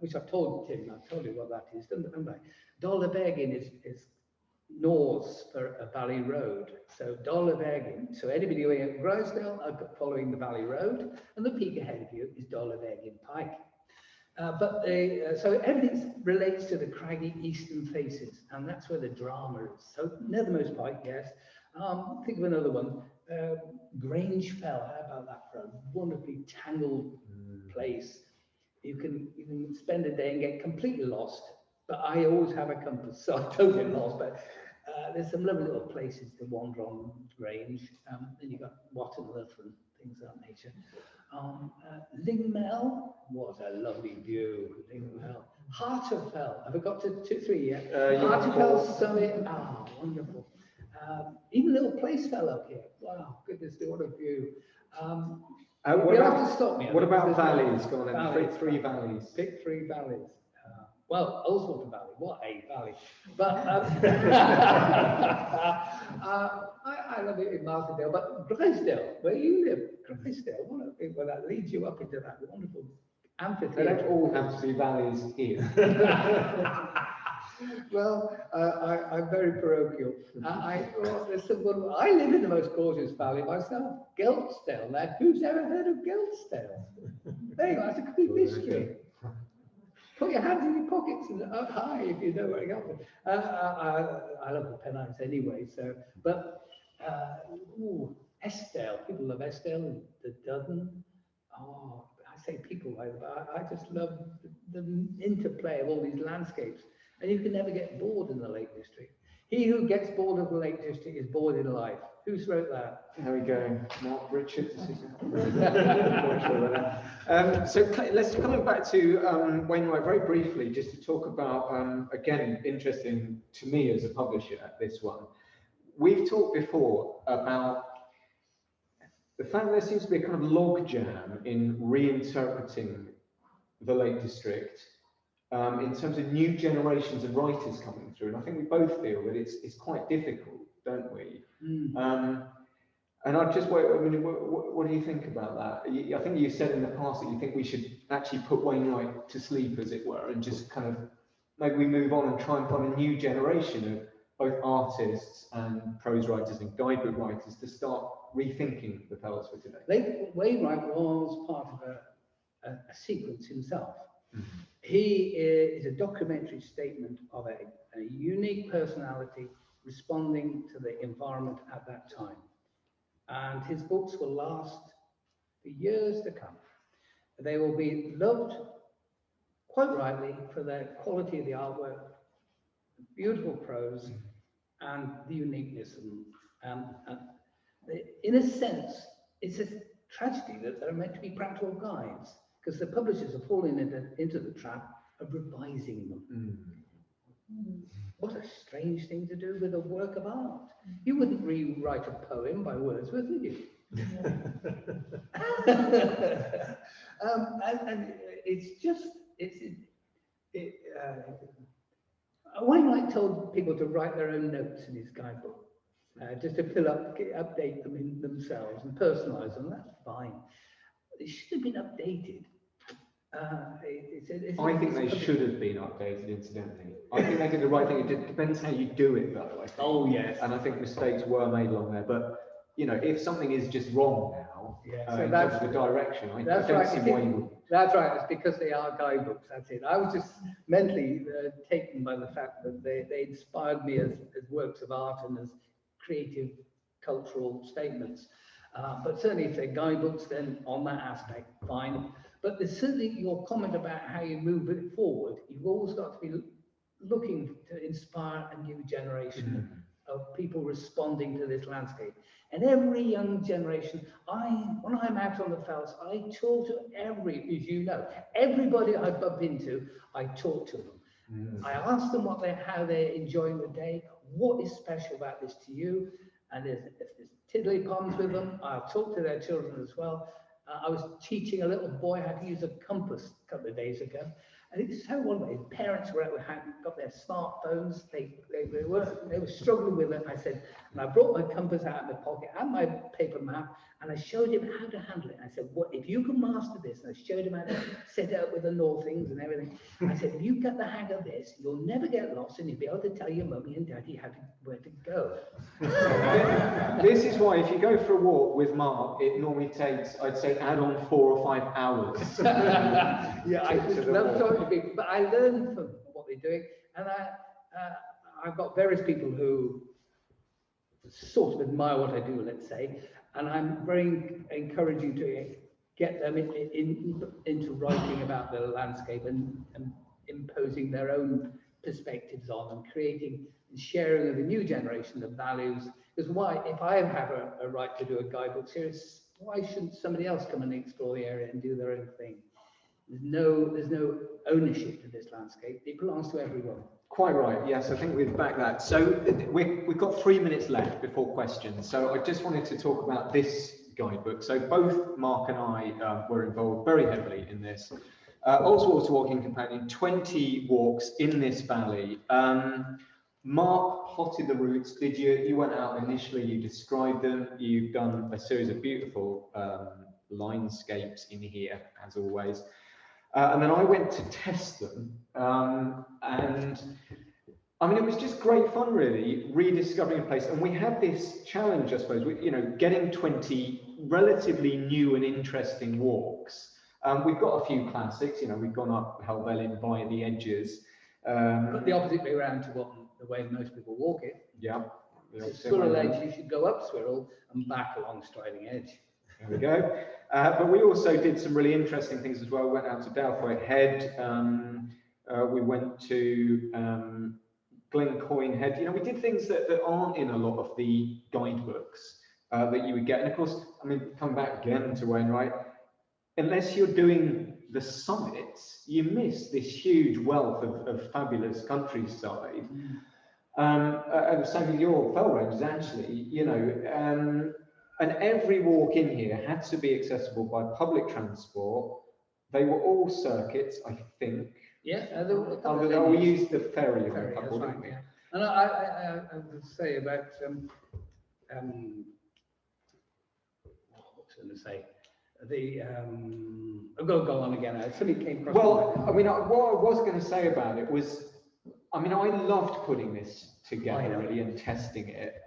which I've told Tim, I've told you what that is, haven't I? Dollywagon is Norse for a valley road. So Dollywagon, so anybody going at Grisdale are following the valley road, and the peak ahead of you is Dollywagon Pike. So everything relates to the craggy eastern faces, and that's where the drama is. So Nethermost Pike, yes. Think of another one. Grange Fell. How about that for a wonderfully tangled place? You can spend a day and get completely lost. But I always have a compass, so I don't get lost. But there's some lovely little places to wander on Grange. Then you've got Wattenworth and things of that nature. Lingmel, what a lovely view. Lingmel. Harterfell, have I got to 2, 3 yet? Harterfell Summit, wonderful. Even Little Placefell up here. Wow, goodness, what a view. You'll have to stop me. What about valleys? Go on, valleys, three valleys. Pick 3 valleys. Well, Ullswater Valley, what a valley. But I love it in Martindale, but Grisdale, where you live, Grisdale, well, that leads you up into that wonderful amphitheatre. They don't all have to be valleys here. Well, I'm very parochial. I live in the most gorgeous valley myself, Geltsdale. Now, who's ever heard of Geltsdale? There you go, that's a complete mystery. Put your hands in your pockets and up high if you know where to go. I love the Pennines anyway, so, but, Eskdale, people love Eskdale and the Duddon. Oh, I say people, I just love the interplay of all these landscapes. And you can never get bored in the Lake District. He who gets bored of the Lake District is bored in life. Who's wrote that? There we go. Mark Richards. So let's come back to Wainwright very briefly, just to talk about, again, interesting to me as a publisher, this one. We've talked before about the fact that there seems to be a kind of logjam in reinterpreting the Lake District in terms of new generations of writers coming through. And I think we both feel that it's quite difficult, don't we? And I just wait. I mean, what do you think about that? I think you said in the past that you think we should actually put Wainwright to sleep, as it were, and just kind of maybe we move on and try and find a new generation of both artists and prose writers and guidebook writers to start rethinking the fells for today. Wainwright was part of a sequence himself. He is a documentary statement of a unique personality responding to the environment at that time. And his books will last for years to come. They will be loved, quite rightly, for their quality of the artwork, the beautiful prose, and the uniqueness. In a sense, it's a tragedy that they're meant to be practical guides, because the publishers are falling into the trap of revising them. What a strange thing to do with a work of art. You wouldn't rewrite a poem by Wordsworth, would you? And it's just, Wainwright told people to write their own notes in his guidebook, just to update them in themselves and personalise them. That's fine. It should have been updated. I think they should have been updated, incidentally. I think they did the right thing. It depends how you do it, though. I think. Oh, yes. And I think mistakes were made along there. But, you know, if something is just wrong now, So in terms of the direction, I don't see why you wouldn't. That's right, it's because they are guidebooks, that's it. I was just mentally taken by the fact that they inspired me as works of art and as creative cultural statements. But certainly if they're guidebooks, then on that aspect, fine. But there's certainly your comment about how you move it forward. You've always got to be looking to inspire a new generation of people responding to this landscape. And every young generation, when I'm out on the fells, I talk to as you know, everybody I bump into, I talk to them. I ask them how they're enjoying the day, what is special about this to you, and if there's tiddly palms with them, I'll talk to their children as well. I was teaching a little boy how to use a compass a couple of days ago, and it's so wonderful. His parents were out, got their smartphones. They were struggling with it. I said, and I brought my compass out of my pocket and my paper map, and I showed him how to handle it. I said, "What if you can master this?" And I showed him how to set it up with the northings and everything. I said, "If you get the hang of this, you'll never get lost, and you'll be able to tell your mummy and daddy where to go." This is why, if you go for a walk with Mark, it normally takes, I'd say, add on 4 or 5 hours. Yeah, I just love talking to people, but I learn from what they're doing, and I've got various people who sort of admire what I do, let's say, and I'm very encouraging to get them into writing about the landscape and imposing their own perspectives on and creating and sharing with the new generation the values. Because if I have a right to do a guidebook series, why shouldn't somebody else come and explore the area and do their own thing? There's no ownership to this landscape. It belongs to everyone. Quite right. Yes, I think we've backed that. So we've got 3 minutes left before questions. So I just wanted to talk about this guidebook. So both Mark and I were involved very heavily in this. Ullswater Walking Companion, 20 walks in this valley. Mark plotted the routes. Did you? You went out initially. You described them. You've done a series of beautiful linescapes in here, as always. And then I went to test them, and I mean, it was just great fun, really, rediscovering a place. And we had this challenge, I suppose, getting 20 relatively new and interesting walks. We've got a few classics, we've gone up Helvellyn by the edges. But the opposite way around to the way most people walk it. Yeah. Swirl Edge, you should go up Swirl and back along Striding Edge. There we go. But we also did some really interesting things as well. We went out to Dowthwaite Head. We went to Glencoyne Head. We did things that aren't in a lot of the guidebooks that you would get. And of course, I mean, come back again to Wainwright, unless you're doing the summits, you miss this huge wealth of fabulous countryside. Same with your fell ranges, actually, and every walk in here had to be accessible by public transport. They were all circuits, I think. Yeah, we used the ferry on a couple, didn't we? Yeah. And I would say about what was I going to say? Go on again. Something came across. Well, I mean, what I was going to say about it was, I mean, I loved putting this together really and testing it.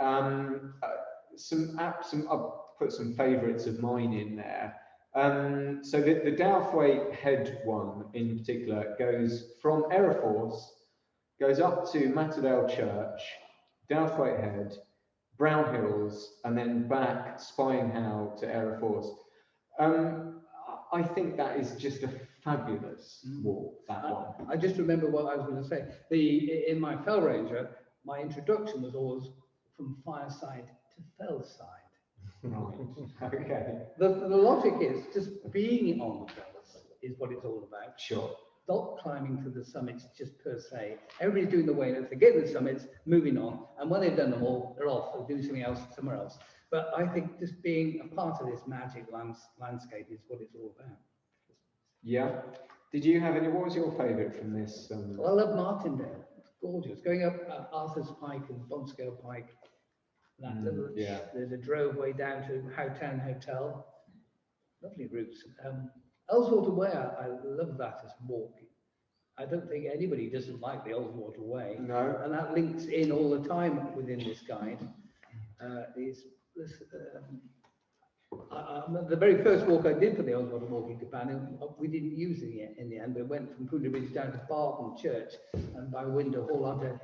I'll put some favourites of mine in there. So the Dowthwaite Head one in particular goes from Ereforth, goes up to Matterdale Church, Dowthwaite Head, Brown Hills, and then back Spying How to Ereforth. I think that is just a fabulous walk, that one. I just remember what I was going to say. In my Fell Ranger, my introduction was always from fireside to fellside. Right. Okay. The logic is just being on the fells is what it's all about. Sure. stop climbing to the summits just per se. Everybody's doing the way, and if they get to the summits, moving on. And when they've done them all, they're off, they're doing something else somewhere else. But I think just being a part of this magic landscape is what it's all about. Yeah. Did you have any? What was your favourite from this? Well, I love Martindale. It's gorgeous. Going up Arthur's Pike and Bonscale Pike, that little the drove way down to Howtown Hotel. Lovely routes. Ullswater Way, I love that as walking. I don't think anybody doesn't like the Ullswater Way. No. And that links in all the time within this guide. The very first walk I did for the Ullswater Walking Companion, we didn't use it in the end. We went from Pooley Ridge down to Barton Church and by Window Hall onto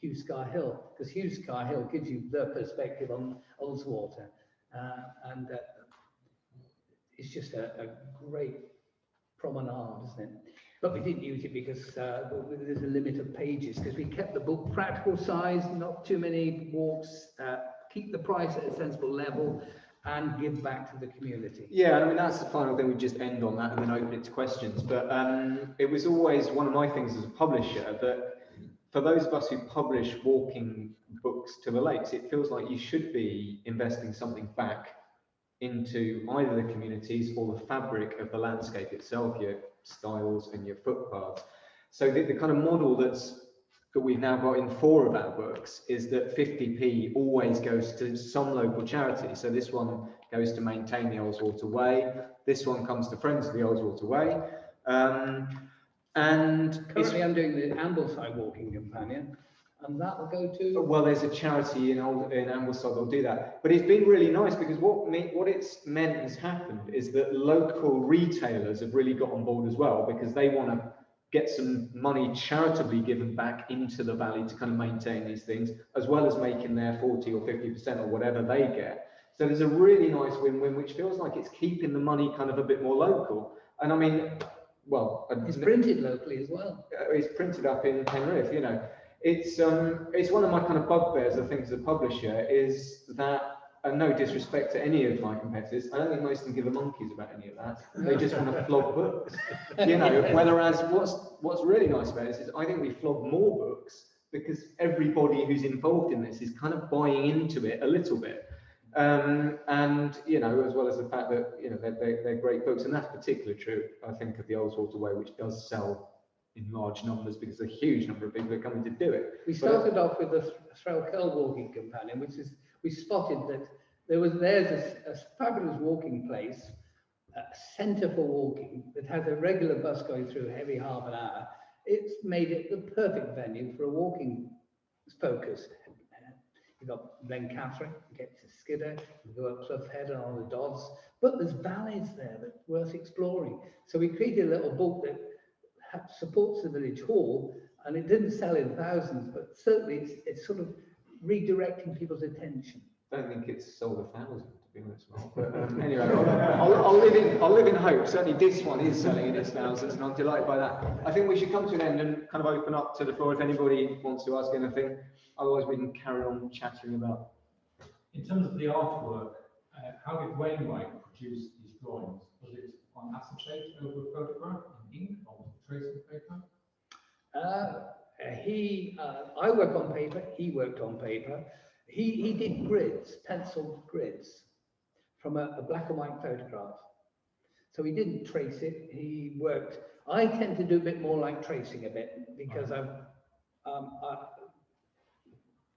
Hugh Scar Hill, because Hugh Scar Hill gives you the perspective on Ullswater. It's just a great promenade, isn't it? But we didn't use it because there's a limit of pages, because we kept the book practical size, not too many walks, keep the price at a sensible level, and give back to the community. Yeah, I mean, that's the final thing. We just end on that and then open it to questions. But it was always one of my things as a publisher that for those of us who publish walking books to the lakes, it feels like you should be investing something back into either the communities or the fabric of the landscape itself, your styles and your footpaths. So the kind of model that we've now got in 4 of our books is that 50p always goes to some local charity. So this one goes to maintain the Ullswater Way. This one comes to Friends of the Ullswater Way. And currently I'm doing the Ambleside Walking Companion, and that will go to... Well, there's a charity in Ambleside that'll do that. But it's been really nice because what it's meant has happened is that local retailers have really got on board as well, because they want to get some money charitably given back into the valley to kind of maintain these things, as well as making their 40 or 50% or whatever they get. So there's a really nice win-win, which feels like it's keeping the money kind of a bit more local. And I mean, well... It's printed locally as well. It's printed up in Penrith, you know. It's one of my kind of bugbears, I think, as a publisher, is that, and no disrespect to any of my competitors, I don't think most of them give a monkeys about any of that. They just want to flog books, you know. Whereas what's really nice about this is I think we flog more books because everybody who's involved in this is kind of buying into it a little bit, and you know, as well as the fact that you know they're great books, and that's particularly true, I think, of the Ullswater Way, which does sell in large numbers because a huge number of people are coming to do it. We started off with the Threlkeld Walking Companion, which is, we spotted that there's a fabulous walking place, a centre for walking that has a regular bus going through every half an hour. It's made it the perfect venue for a walking focus. You've got Glen Catherine, you get to Skidder, you go up Clough Head and on the Dodds, but there's valleys there that's worth exploring. So we created a little book that supports the village hall, and it didn't sell in thousands, but certainly it's sort of redirecting people's attention. I don't think it's sold 1,000, to be honest, Mark. But anyway, I'll live in hope. Certainly, this one is selling in its thousands, and I'm delighted by that. I think we should come to an end and kind of open up to the floor if anybody wants to ask anything. Otherwise, we can carry on chatting about. In terms of the artwork, how did Wainwright produce these drawings? Was it on acetate over a photograph in ink or tracing paper? I work on paper. He worked on paper. He did grids, penciled grids, from a black and white photograph. So he didn't trace it, he worked. I tend to do a bit more like tracing a bit, because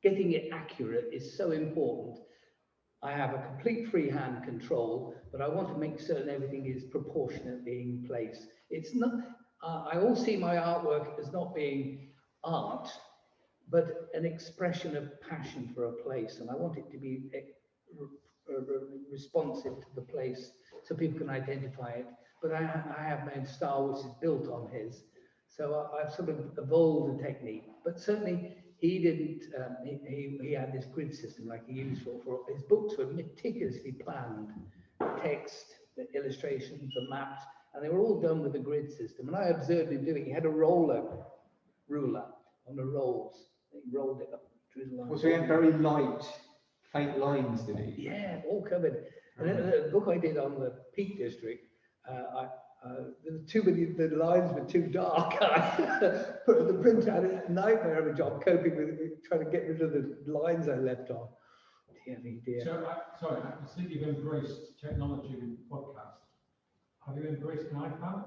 getting it accurate is so important. I have a complete freehand control, but I want to make certain everything is proportionately in place. It's not, I all see my artwork as not being art, but an expression of passion for a place, and I want it to be responsive to the place so people can identify it. But I have my own style, which is built on his, so I've sort of evolved the technique. But certainly he didn't. He had this grid system like he used for his books were meticulously planned, the text, the illustrations, the maps, and they were all done with the grid system. And I observed him doing. He had a ruler on the rolls. He rolled it up to his line. Was he had very light, faint lines, did he? Yeah, all covered. And then the book I did on the Peak District, too many, the lines were too dark. I put the print out, it's a nightmare of a job coping with trying to get rid of the lines I left on. Dear me, dear. So, sorry, I see you've embraced technology with podcast. Have you embraced an iPad?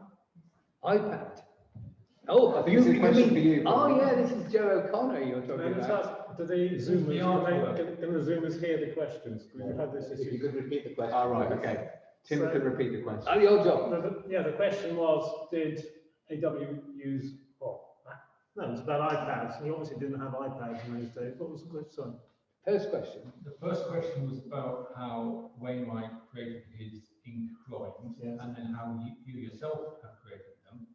iPad. Oh, I think it's a question for you. Oh yeah, this is Joe O'Connor you're talking Let's about. ask, do the Zoomers, can the Zoomers hear the questions? We had this If you issue. could repeat the question. All right, okay. Tim So- could repeat the question. Oh, your job. The question was, did AW use, no, it's about iPads. You obviously didn't have iPads in those days. What was the question? First question. The first question was about how Wainwright created his ink drawings, Yes. and then how you yourself have created them.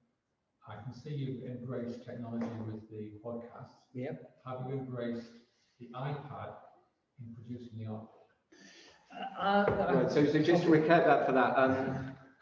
I can see you've embraced technology with the podcast. Yep. Have you embraced the iPad in producing the art? Right, so just to recap that for that,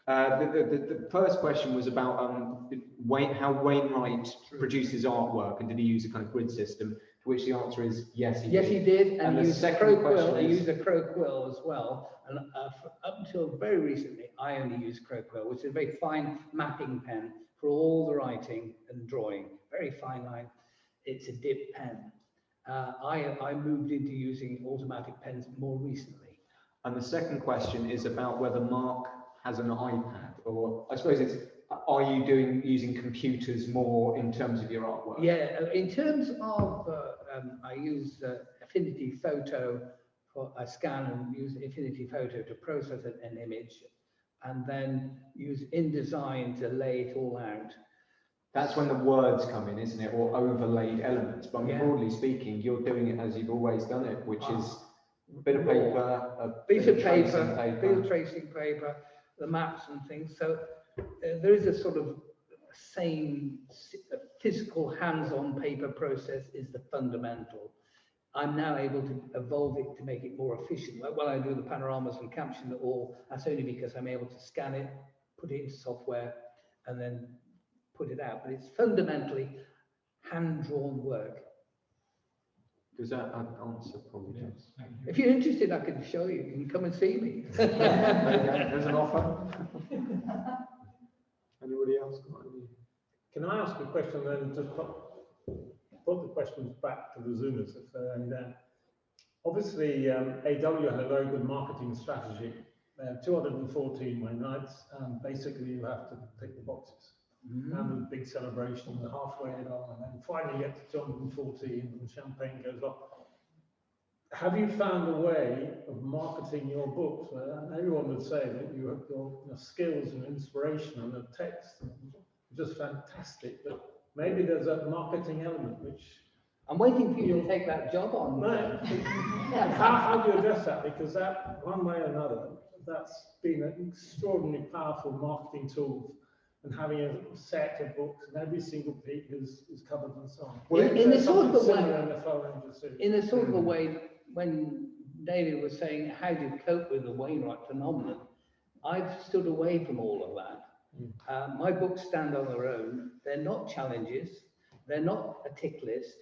the first question was about how Wainwright produces artwork, and did he use a kind of grid system? To which the answer is yes, he Yes, did. he did, and the he used second Crow question Quill. He is- used a Crow Quill as well, and up until very recently, I only used Crow Quill, which is a very fine mapping pen for all the writing and drawing. Very fine line. It's a dip pen. I moved into using automatic pens more recently. And the second question is about whether Mark has an iPad, or I suppose it's, are you using computers more in terms of your artwork? Yeah, in terms of, I use Affinity Photo for a scan and use Affinity Photo to process an image, and then use InDesign to lay it all out. That's when the words come in, isn't it, or overlaid elements. But I mean, Yeah. broadly speaking, you're doing it as you've always done it, which is a bit of paper, a Piece bit of tracing paper, field tracing paper, the maps and things. So there is a sort of same physical hands-on paper process is the fundamental. I'm now able to evolve it to make it more efficient. Like when I do the panoramas and caption it all, that's only because I'm able to scan it, put it into software, and then put it out. But it's fundamentally hand-drawn work. Does that answer probably? Yes, thank you. If you're interested, I can show you. You can come and see me. There's an offer. Anybody else got any? Can I ask a question then to put the questions back to the Zoomers if they're any there? Obviously, AW had a very good marketing strategy. They have 214 Wainwrights, and basically you have to tick the boxes. And the big celebration, the halfway along, and then finally you get to 214 and champagne goes off. Have you found a way of marketing your books where everyone would say that your skills and inspiration and the text are just fantastic, but maybe there's a marketing element which... I'm waiting for you to take that job on. No. How do you address that? Because that, one way or another, that's been an extraordinarily powerful marketing tool, and having a set of books and every single peak is covered and so on. Well, in the sort of a way, in the Fell Ranger series. in a sort of a way, when David was saying, how do you cope with the Wainwright phenomenon? I've stood away from all of that. My books stand on their own. They're not challenges. They're not a tick list.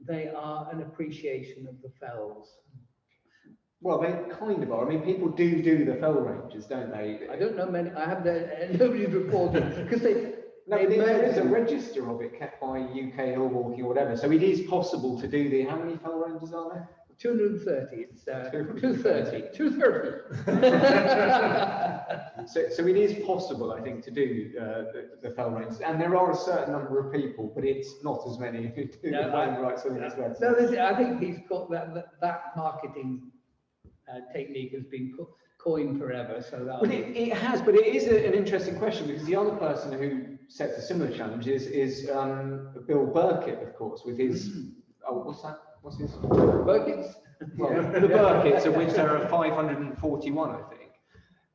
They are an appreciation of the fells. Well, they kind of are. I mean, people do the Fell Rangers, don't they? I don't know many. I have nobody's reported because they. No, they there is a merged- register of it kept by UK Hill Walking or whatever. So it is possible to do the. How many Fell Rangers are there? 230. It's 230. 230. So it is possible, I think, to do the Fell Rangers, and there are a certain number of people, but it's not as many who do No, the Wainwrights. I think it's better. No, I think he's got that marketing technique has been coined forever. So that. Well, it has, but it is an interesting question because the other person who sets a similar challenge is Bill Burkitt, of course, with his what's that? What's his? Buckets. Well, the Burkitts, of which there are 541, I think.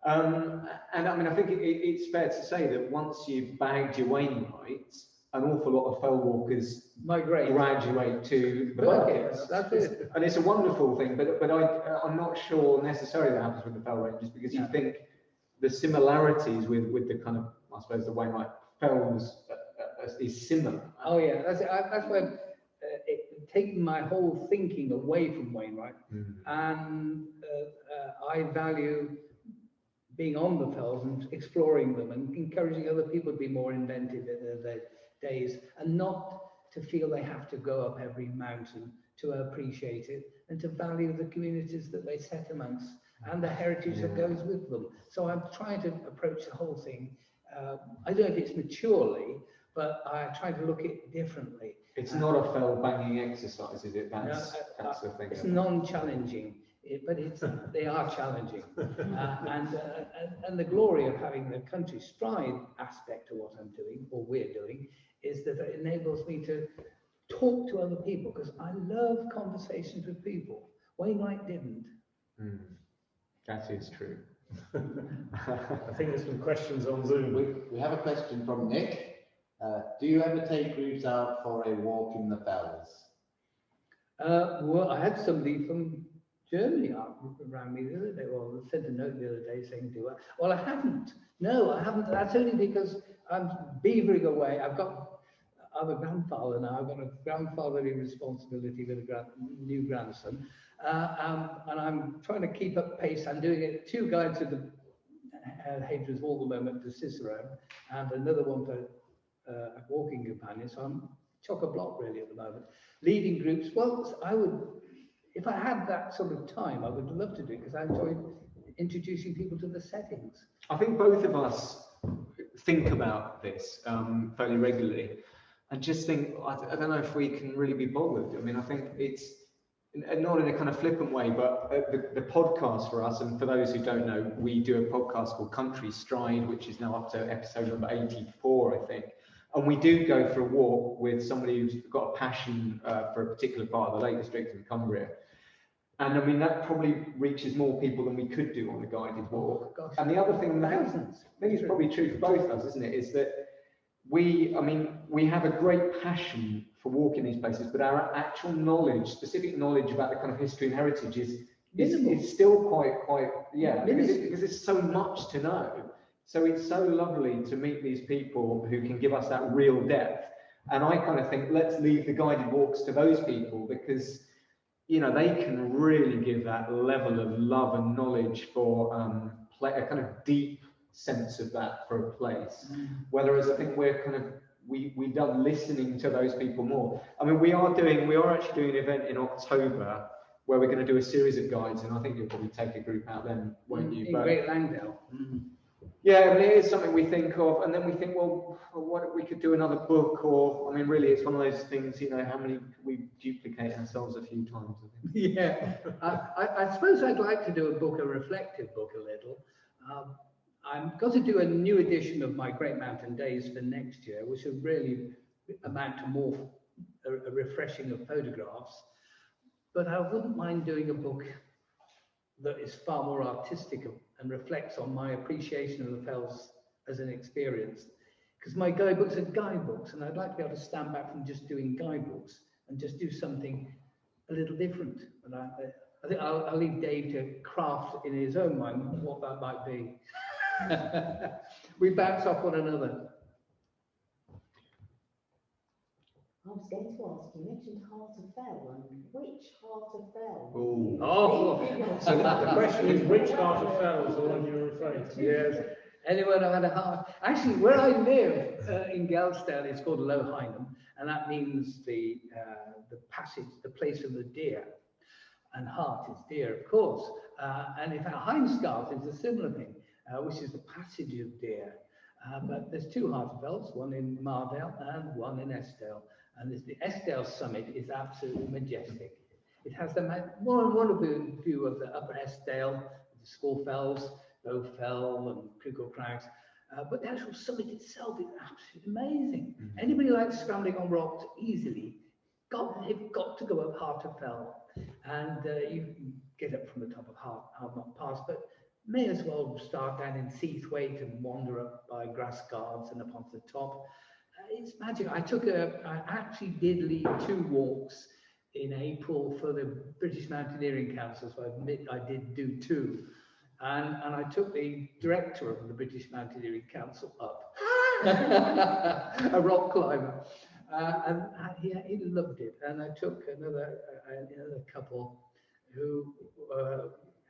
And I mean, I think it's fair to say that once you've bagged your Wainwrights, an awful lot of fell walkers Migrate. graduate to the Buckets. Burkitts. That's it. And it's a wonderful thing, but I'm not sure necessarily that happens with the Fell Rangers because you think the similarities with the kind of, I suppose, the Wainwright fells is similar. Oh yeah, that's it. That's why taking my whole thinking away from Wainwright, and I value being on the fells and exploring them and encouraging other people to be more inventive in their days and not to feel they have to go up every mountain to appreciate it and to value the communities that they set amongst and the heritage that goes with them. So I'm trying to approach the whole thing. I don't know if it's maturely, but I try to look at it differently. It's not a fell banging exercise, is it? That's the thing. It's non-challenging, but they are challenging. And the glory of having the country stride aspect of what I'm doing, or we're doing, is that it enables me to talk to other people, because I love conversations with people. Wainwright didn't. That is true. I think there's some questions on Zoom. We have a question from Nick. Do you ever take groups out for a walk in the fells? Well, I had somebody from Germany around me the other day, well, sent a note the other day saying, do I? Well, I haven't. No, I haven't. That's only because I'm beavering away. I'm a grandfather now. I've got a grandfatherly responsibility with a new grandson. And I'm trying to keep up pace. I'm doing it 2 guides to the Hadrian's Wall at the moment for Cicerone, and another one for a walking companion. So I'm chock-a-block really at the moment. Leading groups, well, I would, if I had that sort of time, I would love to do it because I enjoy introducing people to the settings. I think both of us think about this fairly regularly and just think, I don't know if we can really be bothered. I mean, I think it's not in a kind of flippant way, but the podcast for us, and for those who don't know, we do a podcast called Country Stride, which is now up to episode number 84, I think. And we do go for a walk with somebody who's got a passion for a particular part of the Lake District in Cumbria. And I mean, that probably reaches more people than we could do on a guided walk. Gosh, and the other thing, I thousands. think it's probably true for both of us, isn't it? Is that we have a great passion for walking these places, but our actual knowledge, specific knowledge about the kind of history and heritage is still quite because it's so much to know. So it's so lovely to meet these people who can give us that real depth. And I kind of think, let's leave the guided walks to those people, because you know, they can really give that level of love and knowledge for a kind of deep sense of that for a place. Whereas I think we've done listening to those people more. I mean, we are actually doing an event in October where we're going to do a series of guides, and I think you'll probably take a group out then, won't you? In Great Langdale. Yeah, but it is something we think of, and then we think, well, what if we could do another book? Or, I mean, really, it's one of those things, you know, how many can we duplicate ourselves a few times, I think. Yeah, I suppose I'd like to do a reflective book a little. I've got to do a new edition of my Great Mountain Days for next year, which will really amount to more a refreshing of photographs. But I wouldn't mind doing a book that is far more artistic and reflects on my appreciation of the fells as an experience. Because my guidebooks are guidebooks, and I'd like to be able to stand back from just doing guidebooks and just do something a little different. And I think I'll leave Dave to craft in his own mind what that might be. We bounce off one another. I was going to ask, you mentioned Heart of Fell, and which Heart of Fell? Oh, so the question is, which Heart of Fell is the one you're referring to? Yes. Anyone who had a heart? Actually, where I live in Gelsdale, it's called Low Hynham, and that means the passage, the place of the deer. And heart is deer, of course. And in fact, Heimskart is a similar thing, which is the passage of deer. But there's 2 Heart of Fells, one in Mardale and one in Eskdale. And the Eskdale summit is absolutely majestic. It has the wonderful view of the upper Eskdale, the Skull Fells, Bow Fell and Crickle Crags. But the actual summit itself is absolutely amazing. Anybody who likes scrambling on rocks easily, they've got to go up Heart of Fell. And you can get up from the top of Hardknot Pass, but may as well start down in Seathwaite and wander up by Grass Guards and up onto the top. It's magic. I actually did lead 2 walks in April for the British Mountaineering Council, so I admit I did do 2. And I took the director of the British Mountaineering Council up, a rock climber, and he loved it. And I took another couple who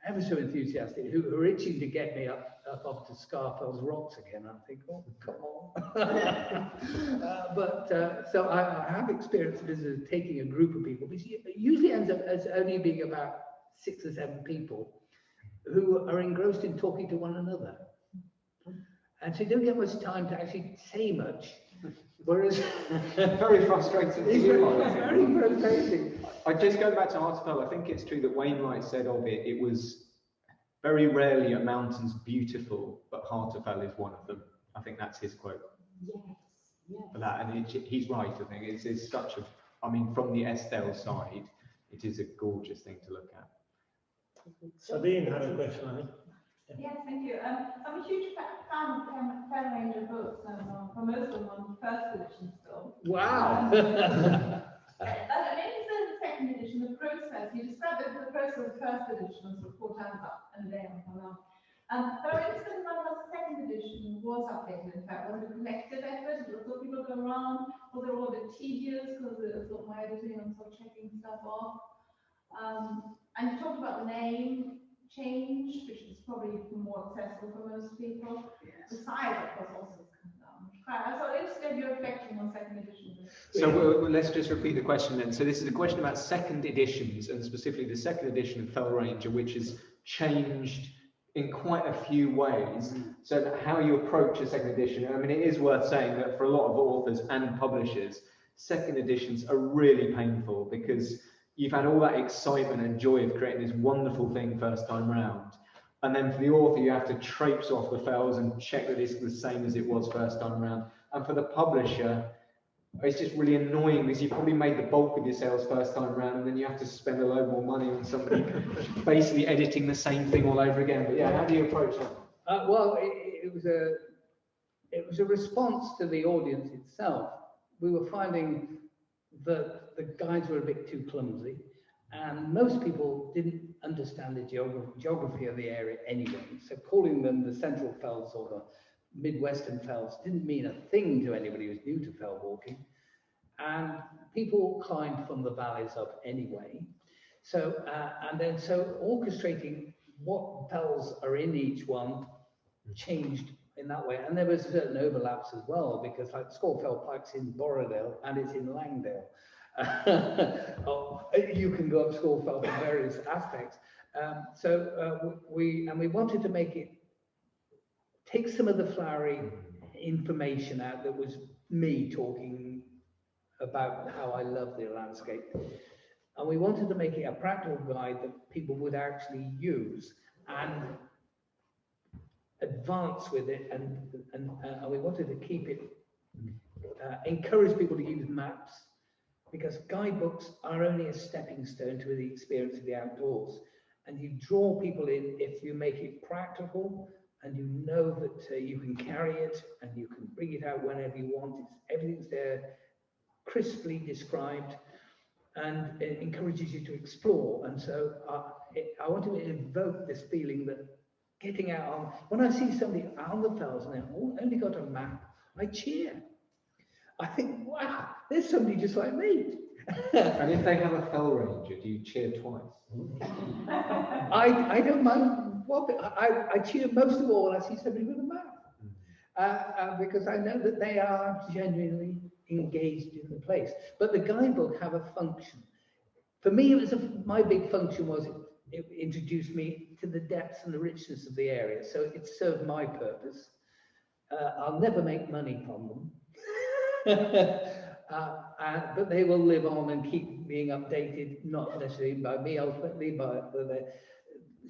ever so enthusiastic, who are itching to get me up off to Scarfell's Rocks again. I think, oh, come on. So I have experienced visitors taking a group of people, which usually ends up as only being about 6 or 7 people who are engrossed in talking to one another. And so you don't get much time to actually say much. Whereas very frustrating for you. Very frustrating. I just go back to Hartefell. I think it's true that Wainwright said of it, it was very rarely are mountains beautiful, but Hartefell is one of them. I think that's his quote. Yes, yes. For that, and he's right. I think it's such a. I mean, from the Estelle side, it is a gorgeous thing to look at. Sabine had a question, I think. Yes, thank you. I'm a huge fan of fair range of books, and for most of them on first edition still. Wow. And in the second edition, the process, you described the process of the first edition as 4 times up and a day on and on. But interested in how the second edition was updated, in fact, was it a collective effort? Did people go around? Was it all a bit tedious because it was sort of my editing and sort of checking stuff off? And you talked about the name change, which is probably more accessible for most people. Yes. The size, of course, also has come down. So interested in your reflection on second edition. So let's just repeat the question then. So this is a question about second editions, and specifically the second edition of Fell Ranger, which has changed in quite a few ways. So how you approach a second edition. I mean, it is worth saying that for a lot of authors and publishers, second editions are really painful because you've had all that excitement and joy of creating this wonderful thing first time round. And then for the author, you have to traipse off the fells and check that it's the same as it was first time round. And for the publisher, it's just really annoying because you probably made the bulk of your sales first time round, and then you have to spend a load more money on somebody basically editing the same thing all over again. But yeah, how do you approach that? Well, it was a response to the audience itself. We were finding that the guides were a bit too clumsy, and most people didn't understand the geography of the area anyway. So calling them the Central Fells or the Midwestern Fells didn't mean a thing to anybody who was new to fell walking. And people climbed from the valleys up anyway. So, so orchestrating what fells are in each one changed in that way. And there was certain overlaps as well, because like Scawfell Pike's in Borrowdale and it's in Langdale. You can go up Scawfell for various aspects. We wanted to make it take some of the flowery information out that was me talking about how I love the landscape. And we wanted to make it a practical guide that people would actually use and advance with it. And we wanted to keep it, encourage people to use maps, because guidebooks are only a stepping stone to the experience of the outdoors. And you draw people in if you make it practical, and you know that you can carry it and you can bring it out whenever you want. Everything's there, crisply described, and it encourages you to explore. And so I wanted to evoke this feeling that getting out on, when I see somebody on the fells and they've only got a map, I cheer. I think, wow, there's somebody just like me. And if they have a fell ranger, do you cheer twice? I don't mind. I cheer most of all when I see somebody with a map, because I know that they are genuinely engaged in the place. But the guidebook have a function. For me, it was my big function was it introduced me to the depths and the richness of the area. So it served my purpose. I'll never make money from them. But they will live on and keep being updated, not necessarily by me ultimately, but the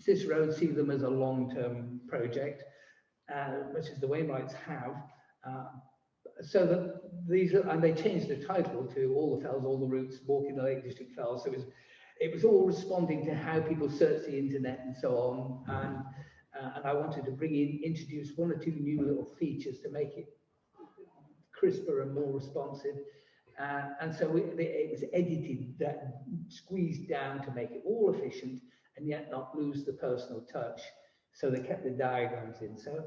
Cicerone see them as a long-term project, which is the Wainwrights have. So that these are, and they changed the title to All the Fells, All the Routes, Walking the Lake District Fells. So it was all responding to how people search the internet and so on. And I wanted to introduce 1 or 2 new little features to make it crisper and more responsive. And so it was edited, squeezed down to make it all efficient and yet not lose the personal touch. So they kept the diagrams in. So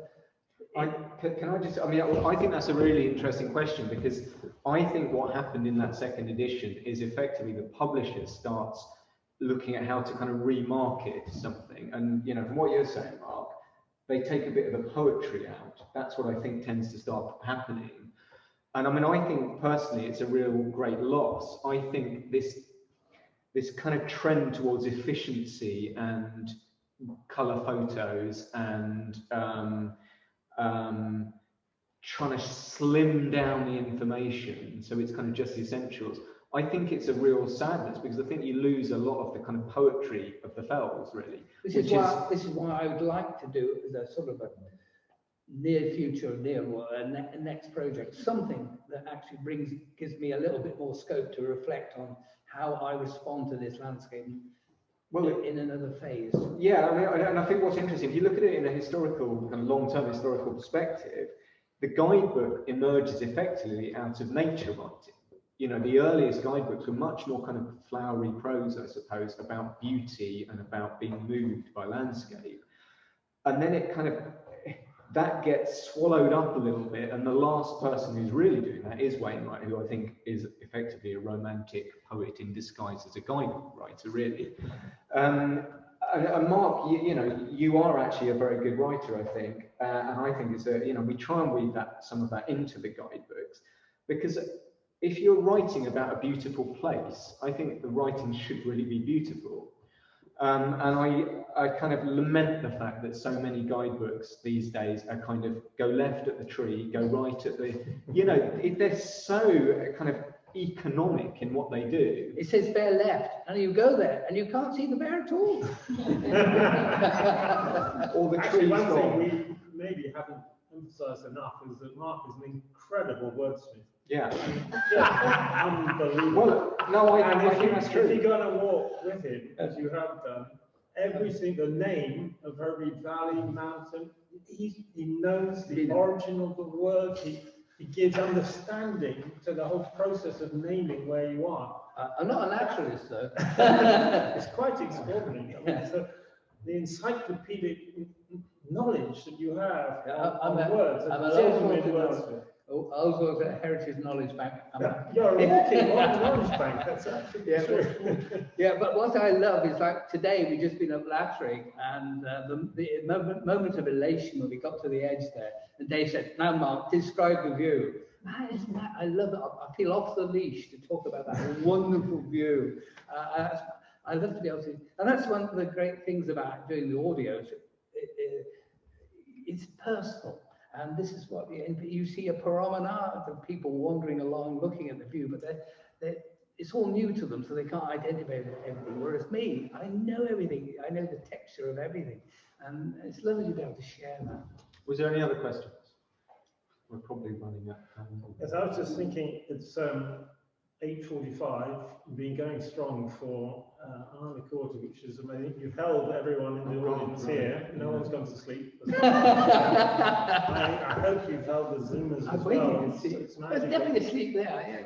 I think that's a really interesting question, because I think what happened in that second edition is effectively the publisher starts looking at how to kind of remarket something. And, you know, from what you're saying, Mark, they take a bit of the poetry out. That's what I think tends to start happening. And I mean, I think personally, it's a real great loss. I think this kind of trend towards efficiency and color photos and trying to slim down the information so it's kind of just the essentials. I think it's a real sadness because I think you lose a lot of the kind of poetry of the fells, really. This is why I would like to do as a sort of a near future, next project, something that actually gives me a little bit more scope to reflect on how I respond to this landscape in another phase. Yeah, I mean, and I think what's interesting, if you look at it in a historical, kind of long-term historical perspective, the guidebook emerges effectively out of nature writing. You know, the earliest guidebooks were much more kind of flowery prose, I suppose, about beauty and about being moved by landscape. And then it kind of, that gets swallowed up a little bit. And the last person who's really doing that is Wainwright, who I think is effectively a romantic poet in disguise as a guidebook writer, really. And Mark, you know, you are actually a very good writer, I think. And I think it's you know, we try and weave some of that into the guidebooks, because if you're writing about a beautiful place, I think the writing should really be beautiful. And I kind of lament the fact that so many guidebooks these days are kind of go left at the tree, go right at the, you know, they're so kind of economic in what they do. It says bear left, and you go there, and you can't see the bear at all. Or the Actually, trees one thing gone. we maybe haven't emphasised enough is that Mark is an incredible wordsmith. Yeah. Unbelievable. Well, no, I think that's If true. you go on a walk with him, as you have done, every single name of every valley, mountain, he knows the origin of the word. He gives understanding to the whole process of naming where you are. I'm not a naturalist, though. It's quite extraordinary. I mean, so the encyclopedic knowledge that you have on words. I'm a genuine words. Ullswater Heritage Knowledge Bank. You're a walking knowledge bank. That's absolutely true. Yeah, but what I love is, like, today we've just been up Lattering, and the moment of elation when we got to the edge there, and Dave said, "Now, Mark, describe the view." Isn't that, I love it. I feel off the leash to talk about that wonderful view. I love to be able to, and that's one of the great things about doing the audio. It's personal. And this is what you see, a promenade of people wandering along looking at the view, but it's all new to them, so they can't identify everything. Whereas me, I know everything. I know the texture of everything. And it's lovely to be able to share that. Was there any other questions? We're probably running out of time. Yes, I was just thinking, it's 8:45, been going strong for another quarter, which is amazing. You've held everyone in the audience here. No one's gone to sleep. I hope you've held the Zoomers as well. It's There's definitely sleep there.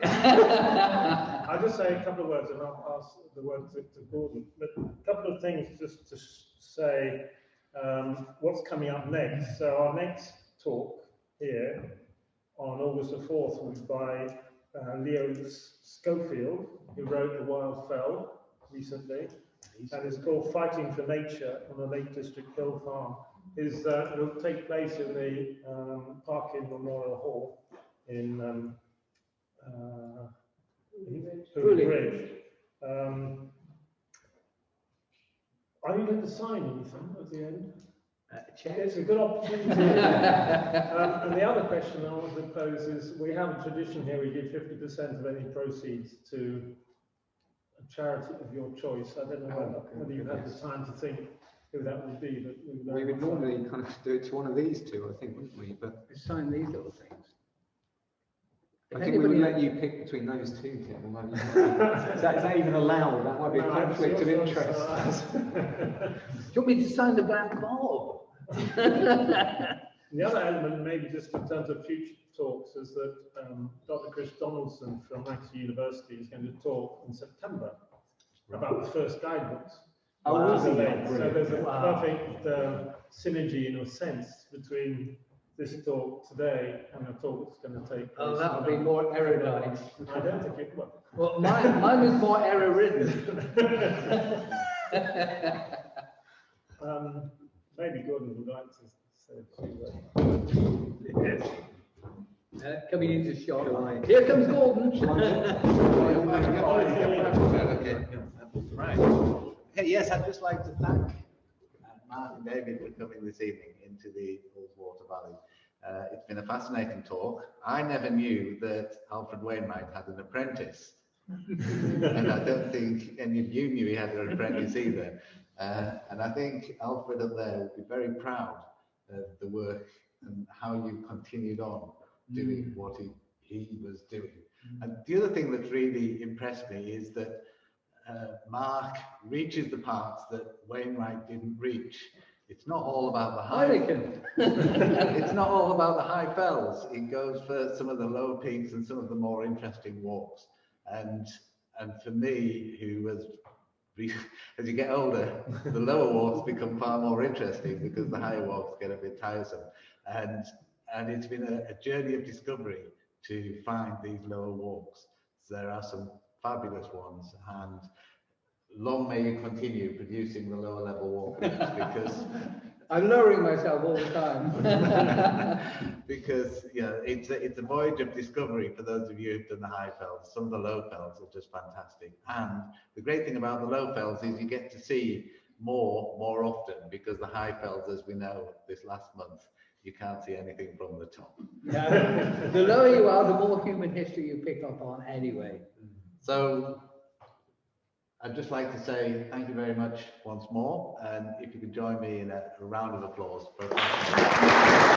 I'll just say a couple of words and I'll pass the word to Gordon. But a couple of things just to say what's coming up next. So our next talk here on August the 4th will be by Leo Schofield, who wrote The Wild Fell recently, and it's called Fighting for Nature on the Lake District Hill Farm. It'll take place in the Parkin Memorial Hall in Bridge. Are you going to sign anything at the end? It's a good opportunity. And the other question I want to pose is, we have a tradition here, we give 50% of any proceeds to a charity of your choice. I don't know whether you've had the time to think who that would be. But we would normally kind of do it to one of these two, I think, wouldn't we? But sign these little things. I think we would let you pick between those two, Tim. Is that even allowed? That might be a conflict of interest. Do you want me to sign the Black Bob? The other element, maybe just in terms of future talks, is that Dr. Chris Donaldson from Lancaster University is going to talk in September about the first guidebooks. Oh, so there's a perfect synergy, in a sense, between this talk today and a talk that's going to take place. Oh, that would be more erudite. I don't think it will. Well, mine was more error-ridden. Maybe Gordon would like to say a few words. Yes. Coming into shot. Here comes Gordon. Right. Hey, yes, I'd just like to thank Mark and David for coming this evening into the Ullswater Valley. It's been a fascinating talk. I never knew that Alfred Wainwright had an apprentice. And I don't think any of you knew he had an apprentice either. And I think Alfred up there would be very proud of the work and how you continued on doing what he was doing. And the other thing that's really impressed me is that Mark reaches the parts that Wainwright didn't reach. It's not all about the high. It's not all about the high fells. It goes for some of the lower peaks and some of the more interesting walks. And for me, who was, as you get older, the lower walks become far more interesting because the higher walks get a bit tiresome. And it's been a journey of discovery to find these lower walks. So there are some fabulous ones, and long may you continue producing the lower level walkers, because I'm lowering myself all the time. because it's a voyage of discovery for those of you who've done the high fells. Some of the low fells are just fantastic, and the great thing about the low fells is you get to see more often, because the high fells, as we know this last month, you can't see anything from the top. Yeah, the lower you are, the more human history you pick up on anyway. So I'd just like to say thank you very much once more, and if you could join me in a round of applause for